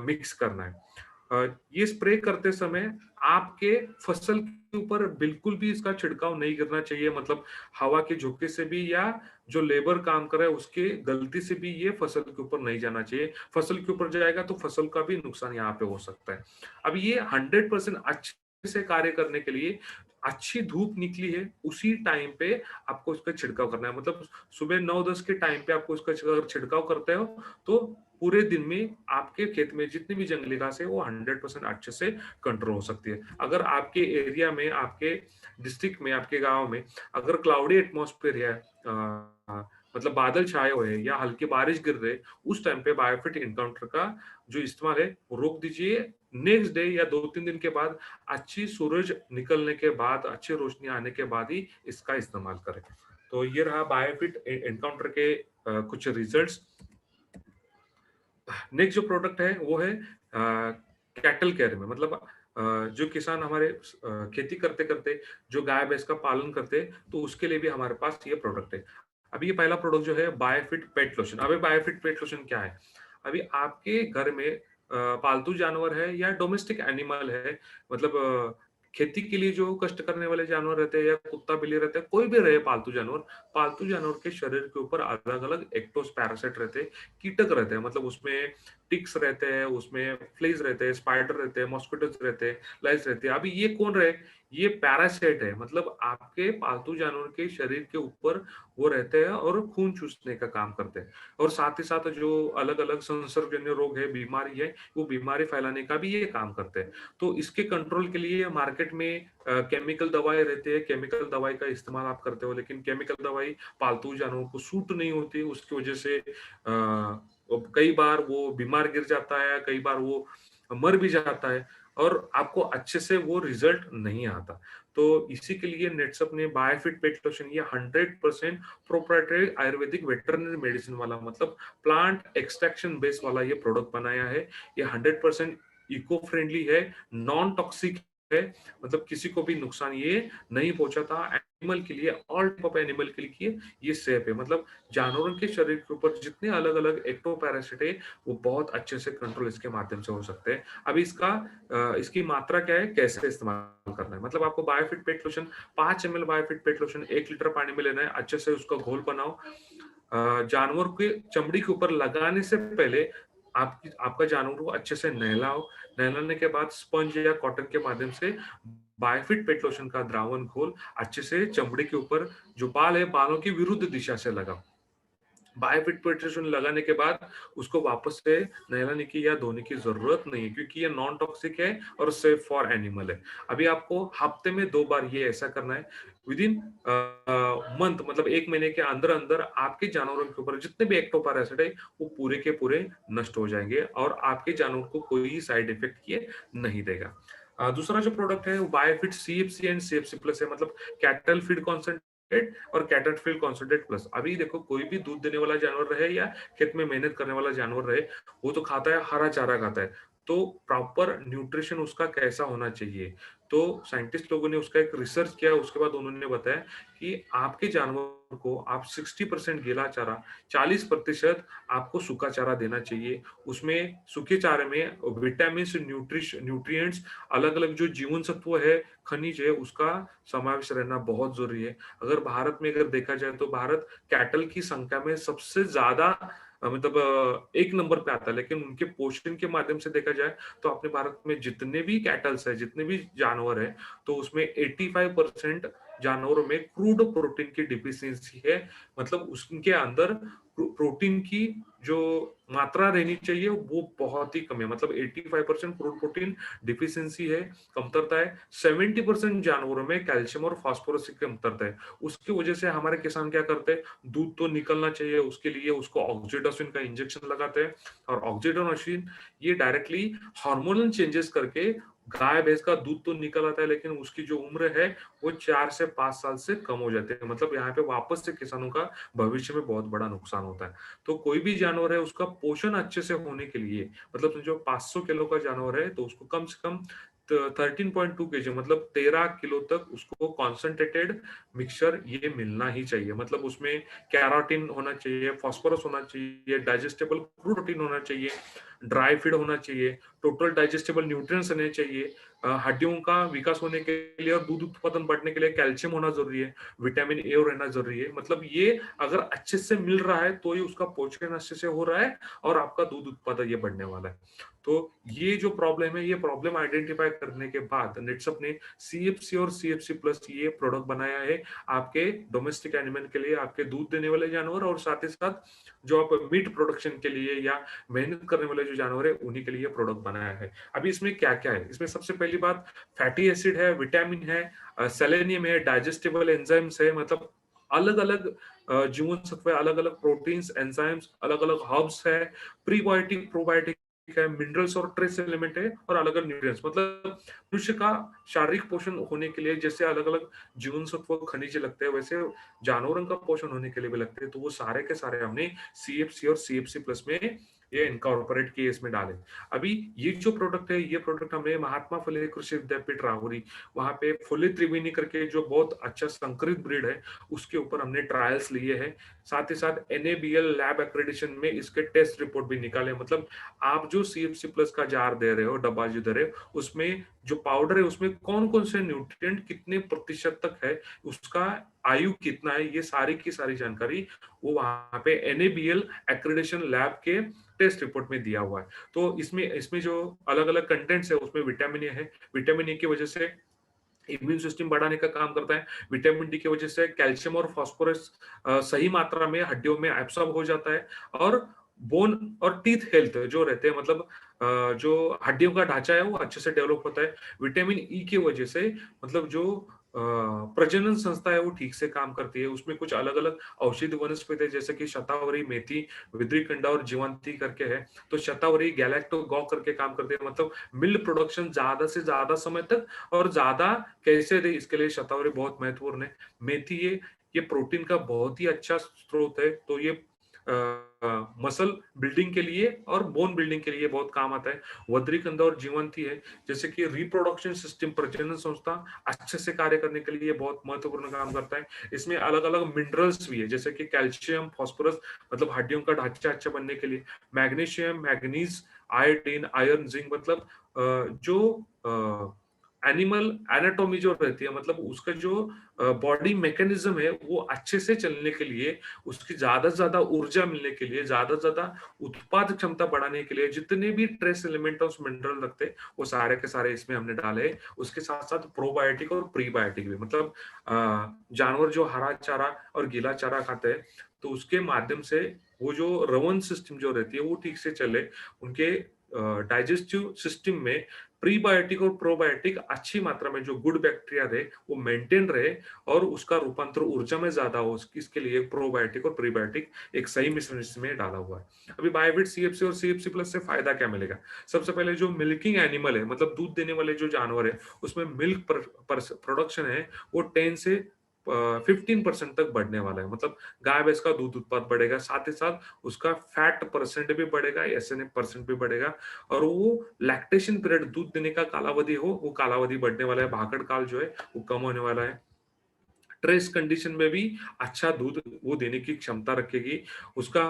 मिक्स करना है। ये स्प्रे करते समय आपके फसल के ऊपर बिल्कुल भी इसका छिड़काव नहीं करना चाहिए। मतलब हवा के झोंके से भी या जो लेबर काम कर रहा है उसके गलती से भी ये फसल के ऊपर नहीं जाना चाहिए। फसल के ऊपर जाएगा तो फसल का भी नुकसान यहाँ पे हो सकता है। अब ये 100% अच्छे से कार्य करने के लिए अच्छी धूप निकली है उसी टाइम पे आपको इसका छिड़काव करना है। मतलब सुबह 9-10 के टाइम पे आपको इसका अगर छिड़काव करते हो तो पूरे दिन में आपके खेत में जितनी भी जंगली घास है वो 100% अच्छे से कंट्रोल हो सकती है। अगर आपके एरिया में, आपके डिस्ट्रिक्ट में, आपके गांव में अगर क्लाउडी एटमॉस्फेयर है, मतलब बादल छाए हुए हैं या हल्की बारिश गिर रही है, उस टाइम पे बायोफिट एनकाउंटर का जो इस्तेमाल है वो रोक दीजिए। नेक्स्ट डे या 2-3 दिन के बाद अच्छी सूरज निकलने के बाद, अच्छी रोशनी आने के बाद ही इसका इस्तेमाल करें। तो ये रहा बायोफिट एनकाउंटर के कुछ रिजल्ट्स। नेक्स्ट जो प्रोडक्ट है वो है कैटल केयर में। मतलब जो किसान हमारे खेती करते करते जो गाय भैंस का पालन करते हैं, तो उसके लिए भी हमारे पास ये प्रोडक्ट है। अभी ये पहला प्रोडक्ट जो है बायोफिट पेट लोशन। अभी बायोफिट पेट लोशन क्या है? अभी आपके घर में पालतू जानवर है या डोमेस्टिक एनिमल है, मतलब खेती के लिए जो कष्ट करने वाले जानवर रहते हैं या कुत्ता बिल्ली रहते हैं, कोई भी रहे पालतू जानवर के शरीर के ऊपर अलग अलग एक्टोस पैरासाइट रहते हैं, कीटक रहते हैं। मतलब उसमें टिक्स रहते हैं, उसमें फ्लीज रहते हैं, स्पाइडर रहते हैं, मॉस्किटोज रहते हैं, लाइस रहते हैं। अभी ये कौन रहे? ये पैरासाइट है, मतलब आपके पालतू जानवर के शरीर के ऊपर वो रहते हैं और खून चूसने का काम करते हैं। और साथ ही साथ जो अलग-अलग संसर्गजन्य रोग है, बीमारी है, वो बीमारी फैलाने का भी ये काम करते हैं। तो इसके कंट्रोल के लिए मार्केट में केमिकल दवाएँ रहती है, केमिकल दवाई का इस्तेमाल आप करते हो, लेकिन केमिकल दवाई पालतू जानवरों को सूट नहीं होती, उसकी वजह से कई बार वो बीमार गिर जाता है, कई बार वो मर भी जाता है और आपको अच्छे से वो रिजल्ट नहीं आता। तो इसी के लिए नेटसप ने बायोफिट पेट लोशन ये 100% प्रोप्राइटरी आयुर्वेदिक वेटरनरी मेडिसिन वाला, मतलब प्लांट एक्सट्रैक्शन बेस वाला ये प्रोडक्ट बनाया है। ये 100% इको फ्रेंडली है, नॉन टॉक्सिक है, मतलब किसी को भी नुकसान ये नहीं पहुंचाता। एनिमल के लिए, ऑल टाइप ऑफ एनिमल के लिए ये सेफ है, मतलब जानवरों के शरीर के ऊपर जितने अलग-अलग एक्टोपैरासिट है, वो बहुत अच्छे से कंट्रोल इसके माध्यम से हो सकते हैं। अभी इसकी मात्रा क्या है, कैसे इस्तेमाल करना है? मतलब आपको बायोफिट पेट लोशन 5 एमएल बायोफिट पेट लोशन 1 लीटर पानी में लेना है, अच्छे से उसका घोल बनाओ। जानवर के चमड़ी के ऊपर लगाने से पहले आपका जानवर को अच्छे से नहलाओ। नहलाने के बाद स्पंज या कॉटन के माध्यम से बायोफिट पेट लोशन का द्रावण घोल अच्छे से चमड़ी के ऊपर जो बाल है, बालों की विरुद्ध दिशा से लगाओ। बायोफिट पेट्रोशन लगाने के बाद उसको वापस से नहलाने की या धोने की जरूरत नहीं है, क्योंकि ये नॉन टॉक्सिक है और सेफ फॉर एनिमल है। अभी आपको हफ्ते में 2 बार ये ऐसा करना है। विद इन मंथ, मतलब 1 महीने के अंदर अंदर आपके जानवरों के ऊपर जितने भी एक्टोपैरासिट है वो पूरे के पूरे नष्ट हो जाएंगे और आपके जानवर को कोई साइड इफेक्ट ये नहीं देगा। दूसरा जो प्रोडक्ट है वो बायोफिट सीएफसी एंड सीएफसी प्लस है, मतलब कैटल फीड कॉन्सेंट्रेट और कैटल फीड कॉन्सेंट्रेट प्लस। अभी देखो, कोई भी दूध देने वाला जानवर रहे या खेत में मेहनत करने वाला जानवर रहे, वो तो खाता है, हरा चारा खाता है। तो प्रॉपर न्यूट्रिशन उसका कैसा होना चाहिए? तो साइंटिस्ट लोगों ने उसका एक रिसर्च किया, उसके बाद उन्होंने बताया कि आपके जानवर को आप 60% गीला चारा, 40% आपको सूखा चारा देना चाहिए। उसमें सूखे चारे में विटामिन, न्यूट्रिएंट्स, अलग-अलग जो जीवन सत्व है, खनिज है, उसका समावेश रहना बहुत ज़रूरी है। अगर भारत में अगर देखा जाए तो भारत कैटल की संख्या में सबसे ज़्यादा मतलब 1 नंबर पे आता है, लेकिन उनके पोषण के माध्यम से देखा जाए तो अपने भारत में जितने भी कैटल्स है, जितने भी जानवर हैं, तो उसमें 85% जानवरों में क्रूड प्रोटीन की डिफिशियंसी है। मतलब उसके अंदर प्रोटीन की जो मात्रा रहनी चाहिए वो बहुत ही कम है, मतलब 85% क्रूड प्रोटीन डिफिशियंसी है, कमतरता है। 70% जानवरों में कैल्शियम और फास्फोरस की कमतरता है। उसकी वजह से हमारे किसान क्या करते हैं, दूध तो निकलना चाहिए, उसके लिए उसको ऑक्सीटोसिन का इंजेक्शन लगाते हैं और ऑक्सीटोसिन ये डायरेक्टली हार्मोनल चेंजेस करके गाय भैंस का दूध तो निकल आता है, लेकिन उसकी जो उम्र है वो 4 से 5 साल से कम हो जाती है। मतलब यहाँ पे वापस से किसानों का भविष्य में बहुत बड़ा नुकसान होता है। तो कोई भी जानवर है उसका पोषण अच्छे से होने के लिए, मतलब समझो 500 किलो का जानवर है तो उसको कम से कम 13.2 केजी, मतलब 13 किलो तक उसको कॉन्सेंट्रेटेड मिक्सचर ये मिलना ही चाहिए। मतलब उसमें कैरोटीन होना चाहिए, फास्फोरस होना चाहिए, डाइजेस्टेबल प्रोटीन होना चाहिए, ड्राई फीड होना चाहिए, टोटल डाइजेस्टेबल न्यूट्रिएंट्स होने चाहिए, हड्डियों का विकास होने के लिए और दूध उत्पादन बढ़ने के लिए कैल्शियम होना जरूरी है, विटामिन ए रहना जरूरी है। मतलब ये अगर अच्छे से मिल रहा है तो ही उसका पोषण अच्छे से हो रहा है और आपका दूध उत्पादन ये बढ़ने वाला है। तो ये जो प्रॉब्लम है, ये प्रॉब्लम आइडेंटिफाई करने के बाद नेटसप ने सीएफसी और सीएफसी प्लस ये प्रोडक्ट बनाया है आपके डोमेस्टिक एनिमल के लिए, आपके दूध देने वाले जानवर और साथ ही साथ जो आप मीट प्रोडक्शन के लिए या मेहनत करने वाले जो जानवर है उन्हीं के लिए प्रोडक्ट बनाया है। अभी इसमें क्या-क्या है? इसमें सबसे पहली बात फैटी एसिड है, विटामिन है, सेलेनियम है, डाइजेस्टिबल एंजाइम्स है, मतलब अलग-अलग जीवन सत्व है, अलग-अलग प्रोटीन्स, एंजाइम्स, अलग-अलग हर्ब्स है, प्रीबायोटिक, प्रोबायोटिक है, मिनरल्स और ट्रेस एलिमेंट है और अलग-अलग न्यूट्रिएंट्स। मतलब मनुष्य का शारीरिक पोषण होने के लिए जैसे अलग-अलग जीवन सत्व, खनिज लगते हैं, वैसे जानवरों का पोषण होने के लिए भी लगते हैं। तो वो सारे के सारे हमने सीएफसी और सीएफसी प्लस में ये इनकॉर्पोरेट किए, इसमें डाले। अभी ये जो प्रोडक्ट है, ये प्रोडक्ट हमने महात्मा फुले कृषि विद्यापीठ राहुरी, वहाँ पे फुले त्रिवेणी करके जो बहुत अच्छा संकरित ब्रीड है, उसके ऊपर हमने ट्रायल्स लिए हैं। साथ ही साथ एनएबीएल लैब एक्रेडिशन में इसके टेस्ट रिपोर्ट भी निकाले। मतलब आप जो सीएफसी प्लस का जार दे रहे हो, डब्बा जो दे रहे हो, उसमें जो पाउडर है उसमें कौन-कौन से न्यूट्रिएंट कितने प्रतिशत तक है, उसका आयु कितना है, ये सारी की सारी जानकारी वो वहाँ पे एनएबीएल एक्रेडिशन लैब के टेस्ट रिपोर्ट में दिया हुआ है। तो इसमें इसमें जो अलग-अलग कंटेंट्स है उसमें विटामिन ए है। विटामिन ए की वजह से इम्यून सिस्टम बढ़ाने का काम करता है। विटामिन डी की वजह से कैल्शियम और फास्फोरस सही मात्रा में हड्डियों में एब्सॉर्ब हो जाता है, और बोन और टीथ हेल्थ जो रहते हैं, मतलब जो हड्डियों का ढांचा है वो अच्छे से डेवलप होता है। विटामिन ई की वजह से मतलब जो प्रजनन संस्था है वो ठीक से काम करती है। उसमें कुछ अलग-अलग औषधि वनस्पति है, जैसे कि शतावरी, मेथी, विद्रीकंडा और जीवंती करके है। तो शतावरी गैलेक्टोगॉ करके काम करती है, मतलब मिल्क प्रोडक्शन ज़्यादा से ज़्यादा समय तक और ज़्यादा कैसे दे, इसके लिए शतावरी बहुत महत्वपूर्ण है। मेथी ये प्रोटीन का बहुत ही अच्छा स्रोत है, तो ये मसल बिल्डिंग के लिए और बोन बिल्डिंग के लिए बहुत काम आता है। वद्रीकंदा और जीवंती है, जैसे कि रिप्रोडक्शन सिस्टम, प्रजनन संस्था अच्छे से कार्य करने के लिए बहुत महत्वपूर्ण काम करता है। इसमें अलग-अलग मिनरल्स भी है, जैसे कि कैल्शियम, फास्फोरस, मतलब हड्डियों का ढांचा अच्छा बनने के लिए, magnesium, manganese, iodine, iron, zinc, मतलब जो एनिमल एनाटॉमी जो रहती है, मतलब उसका जो बॉडी मैकेनिज्म है वो अच्छे से चलने के लिए, उसकी ज्यादा से ज्यादा ऊर्जा मिलने के लिए, ज्यादा से ज्यादा उत्पादक क्षमता बढ़ाने के लिए जितने भी ट्रेस एलिमेंट और मिनरल लगते हैं वो सारे के सारे इसमें हमने डाले हैं। उसके साथ साथ प्रोबायोटिक और प्रीबायोटिक भी, मतलब जानवर जो हरा चारा और गीला चारा खाते हैं, तो उसके माध्यम से वो जो रवन सिस्टम जो रहती है वो ठीक से चले, उनके डाइजेस्टिव सिस्टम में प्रीबायोटिक और प्रोबायोटिक अच्छी मात्रा में जो गुड बैक्टीरिया रहे वो मेंटेन रहे, और उसका रूपांतर ऊर्जा में ज्यादा हो, इसके लिए प्रोबायोटिक और प्रीबायोटिक एक सही मिश्रण इसमें डाला हुआ है। अभी बायोविट सीएफसी और सीएफसी प्लस से फायदा क्या मिलेगा? सबसे पहले जो मिल्किंग एनिमल है, मतलब दूध देने वाले जो जानवर है, उसमें मिल्क प्रोडक्शन है वो 10 से 15% तक बढ़ने वाला है। मतलब गाय भैंस का दूध उत्पाद बढ़ेगा, साथ ही साथ उसका फैट परसेंट भी बढ़ेगा, एसएनएफ परसेंट भी बढ़ेगा, और वो लैक्टेशन पीरियड, दूध देने का कालावधि हो, वो कालावधि बढ़ने वाला है, भागड़ काल जो है वो कम होने वाला है। स्ट्रेस कंडीशन में भी अच्छा दूध वो देने की क्षमता रखेगी। उसका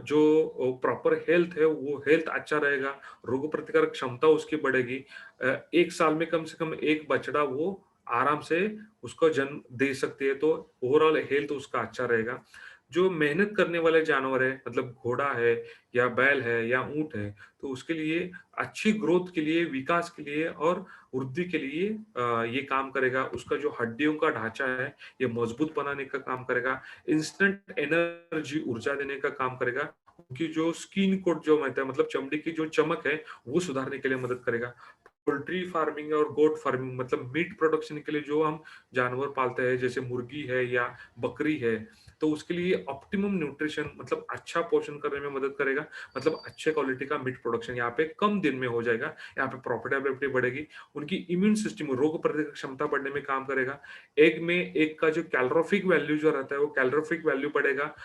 जो प्रॉपर हेल्थ है वो हेल्थ अच्छा रहेगा, रोग प्रतिकारक क्षमता उसकी बढ़ेगी। एक साल में कम से कम एक बछड़ा वो आराम से उसको जन्म दे सकती है, तो ओवरऑल हेल्थ उसका अच्छा रहेगा। जो मेहनत करने वाले जानवर है, मतलब घोड़ा है या बैल है या ऊंट है, तो उसके लिए अच्छी ग्रोथ के लिए, विकास के लिए और वृद्धि के लिए ये काम करेगा। उसका जो हड्डियों का ढांचा है ये मजबूत बनाने का काम करेगा, इंस्टेंट एनर्जी ऊर्जा देने का काम करेगा, उनकी जो स्किन कोट जो रहता है, मतलब चमड़ी की जो चमक है वो सुधारने के लिए मदद करेगा। पोल्ट्री फार्मिंग और गोट फार्मिंग, मतलब मीट प्रोडक्शन के लिए जो हम जानवर पालते हैं, जैसे मुर्गी है या बकरी है, तो उसके लिए ऑप्टिमम न्यूट्रिशन, मतलब अच्छा पोषण करने में मदद करेगा, मतलब अच्छे क्वालिटी का मीट प्रोडक्शन यहाँ पे कम दिन में हो जाएगा, यहाँ पे प्रॉफिटेबिलिटी बढ़ेगी, उनकी इम्यून सिस्टम, रोग प्रतिरोधक क्षमता बढ़ने में काम करेगा। एग में एग का जो कैलोरीफिक वैल्यू जो रहता है वो कैलोरीफिक वैल्यू बढ़ेगा।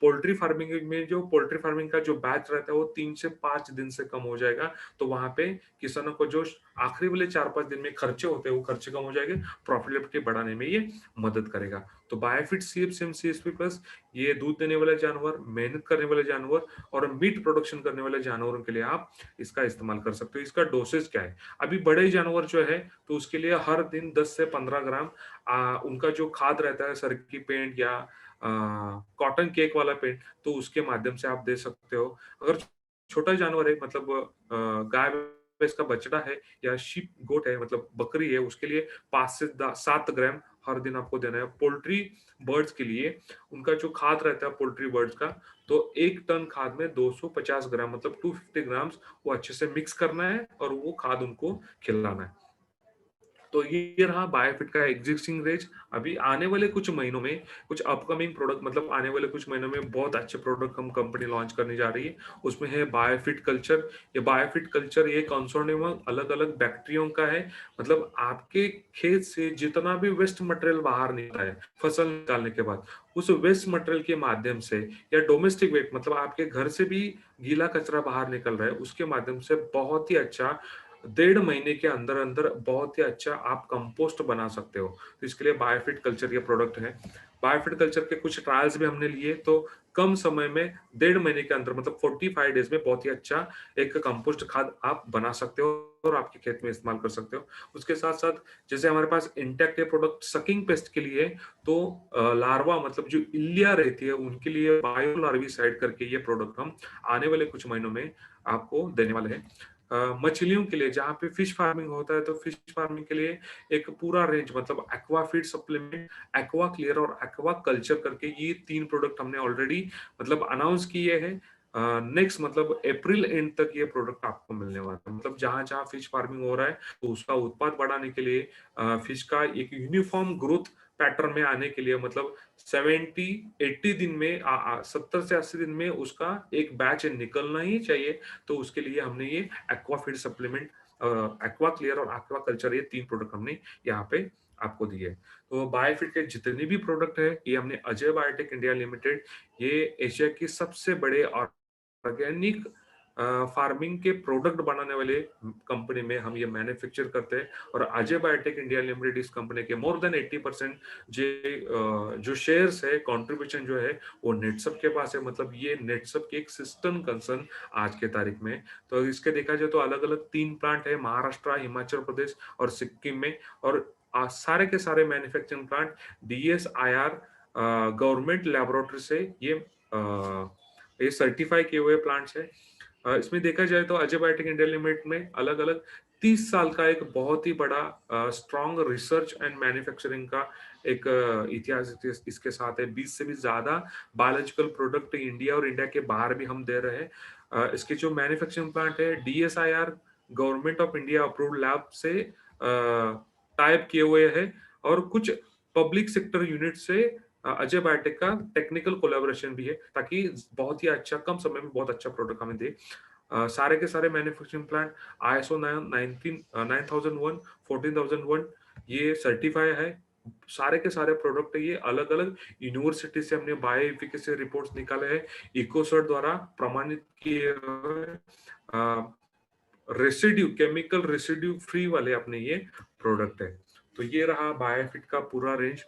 पोल्ट्री फार्मिंग में जो पोल्ट्री फार्मिंग का जो बैच रहता है वो 3 से 5 दिन से कम हो जाएगा। तो वहाँ पे किसानों को जो आखिरी वाले 4-5 दिन में खर्चे होते हैं वो खर्चे कम हो जाएंगे, प्रॉफिटेबिलिटी बढ़ाने में ये मदद करेगा। तो बायोफिट सीएफसीएम सीएसपी प्लस ये दूध देने वाले जानवर, मेहनत करने वाले जानवर और मीट प्रोडक्शन करने वाले जानवरों के लिए आप इसका इस्तेमाल कर सकते हो। इसका डोसेज क्या है? अभी बड़े जानवर जो है तो उसके लिए हर दिन 10 से 15 ग्राम उनका जो खाद रहता है, सरकी पेंट या कॉटन केक वाला पेंट, तो उसके माध्यम से आप दे सकते हो। अगर छोटा जानवर है, मतलब गाय भैंस का बछड़ा है या शीप गोट है, मतलब बकरी है, उसके लिए 5 से 7 ग्राम हर दिन आपको देना है। पोल्ट्री बर्ड्स के लिए उनका जो खाद रहता है पोल्ट्री बर्ड्स का, तो 1 टन खाद में 250 ग्राम, मतलब 250 ग्राम्स वो अच्छे से मिक्स करना है और वो खाद उनको खिलाना है। तो ये रहा बायोफिट का एग्जिस्टिंग रेंज। अभी आने वाले कुछ महीनों में कुछ अपकमिंग प्रोडक्ट, मतलब आने वाले कुछ महीनों में बहुत अच्छे प्रोडक्ट हम कंपनी लॉन्च करने जा रही है। उसमें है बायोफिट कल्चर। ये बायोफिट कल्चर ये कंसोर्टियम अलग अलग बैक्टीरियों का है, मतलब आपके खेत से जितना भी वेस्ट मटेरियल बाहर निकलता है फसल निकालने के बाद, उस वेस्ट मटेरियल के माध्यम से या डोमेस्टिक वेस्ट, मतलब आपके घर से भी गीला कचरा बाहर निकल रहा है, उसके माध्यम से बहुत ही अच्छा 1.5 महीने के अंदर अंदर बहुत ही अच्छा आप कंपोस्ट बना सकते हो। तो इसके लिए बायोफिट कल्चर ये प्रोडक्ट है। बायोफिट कल्चर के कुछ ट्रायल्स भी हमने लिए, तो कम समय में 1.5 महीने के अंदर, मतलब 45 डेज में बहुत ही अच्छा एक कंपोस्ट खाद आप बना सकते हो और आपके खेत में इस्तेमाल कर सकते हो। उसके साथ साथ जैसे हमारे पास इंटेक्ट है प्रोडक्ट सकिंग पेस्ट के लिए, तो लार्वा, मतलब जो इल्लियां रहती है उनके लिए बायो लार्विसाइड करके ये प्रोडक्ट हम आने वाले कुछ महीनों में आपको देने वाले हैं। मछलियों के लिए जहाँ पे फिश फार्मिंग होता है, तो फिश फार्मिंग के लिए एक पूरा रेंज मतलब aqua feed supplement, aqua clear और एक्वा कल्चर करके ये 3 प्रोडक्ट हमने ऑलरेडी मतलब अनाउंस किए हैं। नेक्स्ट मतलब अप्रैल एंड तक ये प्रोडक्ट आपको मिलने वाला है। मतलब जहाँ-जहाँ फिश फार्मिंग हो रहा है, तो उसका उत्पाद बढ़ाने के लिए फिश का एक यूनिफॉर्म ग्रोथ पैटर्न में आने के लिए मतलब 70-80 दिन में 70 से 80 दिन में उसका एक बैच निकलना ही चाहिए। तो उसके लिए हमने ये aqua feed supplement, aqua clear और एक्वा कल्चर, ये 3 प्रोडक्ट हमने यहाँ पे आपको दिए। तो बायोफिट के जितने भी प्रोडक्ट है, ये हमने अजय बायोटेक इंडिया लिमिटेड, ये एशिया की सबसे बड़े ऑर्गेनिक फार्मिंग के प्रोडक्ट बनाने वाले कंपनी में हम ये मैन्युफैक्चर करते हैं। और अजय बायोटेक इंडिया लिमिटेड इस कंपनी के मोर देन 80% जो शेयर्स है, कंट्रीब्यूशन जो है वो नेटसप के पास है। मतलब ये नेटसप की एक सिस्टम कंसर्न आज के तारीख में। तो इसके देखा जाए तो अलग-अलग 3 प्लांट है महाराष्ट्र, हिमाचल प्रदेश और सिक्किम में। और सारे के सारे manufacturing plant DSIR government laboratory से ये सर्टिफाई किए हुए प्लांट्स है। इसमें देखा जाए तो अजय बायोटेक इंडिया लिमिटेड में अलग-अलग 30 साल का एक बहुत ही बड़ा स्ट्रॉन्ग रिसर्च एंड मैन्युफैक्चरिंग का एक इतिहास इसके साथ है। 20 से भी ज़्यादा बायोलॉजिकल प्रोडक्ट इंडिया और इंडिया के बाहर भी हम दे रहे हैं। इसके जो मैन्युफैक्चरिंग प्लांट है DSIR government of India approved lab से टाइप किए हुए हैं। और कुछ पब्लिक सेक्टर यूनिट से अजय बायोटेक का टेक्निकल कोलैबोरेशन भी है, ताकि बहुत ही अच्छा कम समय में बहुत अच्छा प्रोडक्ट हमें दे। सारे के सारे मैन्युफैक्चरिंग प्लांट ISO 9001, 14001 ये सर्टिफाई है। सारे के सारे प्रोडक्ट ये अलग-अलग यूनिवर्सिटी से हमने बायो एफिकेसी रिपोर्ट्स निकाले हैं, इकोसर्ट द्वारा प्रमाणित किए हुए रेसिड्यू, केमिकल रेसिड्यू फ्री वाले अपने ये प्रोडक्ट है। तो ये रहा बायोफिट का पूरा रेंज।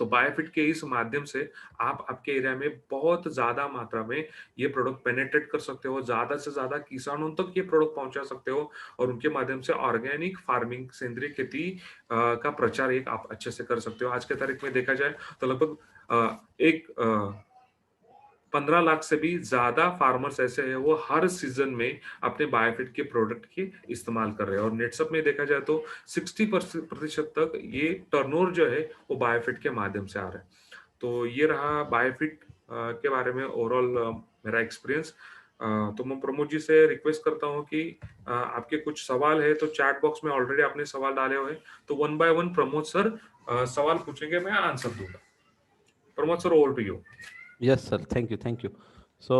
तो बायोफिट के इस माध्यम से आप आपके एरिया में बहुत ज्यादा मात्रा में ये प्रोडक्ट पेनेट्रेट कर सकते हो, ज्यादा से ज्यादा किसानों तक ये प्रोडक्ट पहुंचा सकते हो और उनके माध्यम से ऑर्गेनिक फार्मिंग, सेंद्रीय खेती का प्रचार एक आप अच्छे से कर सकते हो। आज के तारीख में देखा जाए तो लगभग एक 15 लाख से भी ज्यादा फार्मर्स ऐसे हैं वो हर सीजन में अपने बायोफिट के प्रोडक्ट के इस्तेमाल कर रहे हैं। और नेटसप में देखा जाए तो 60% तक ये टर्नओवर जो है वो बायोफिट के माध्यम से आ रहा है। तो ये रहा बायोफिट के बारे में ओवरऑल मेरा एक्सपीरियंस। तो मैं प्रमोद जी से रिक्वेस्ट करता हूँ कि आपके कुछ सवाल है तो चैट बॉक्स में ऑलरेडी आपने सवाल डाले हुए हैं, तो 1 बाय 1 प्रमोद सर सवाल पूछेंगे, मैं आंसर दूंगा। Pramod sir, over to you. Yes, sir. Thank you. Thank you. So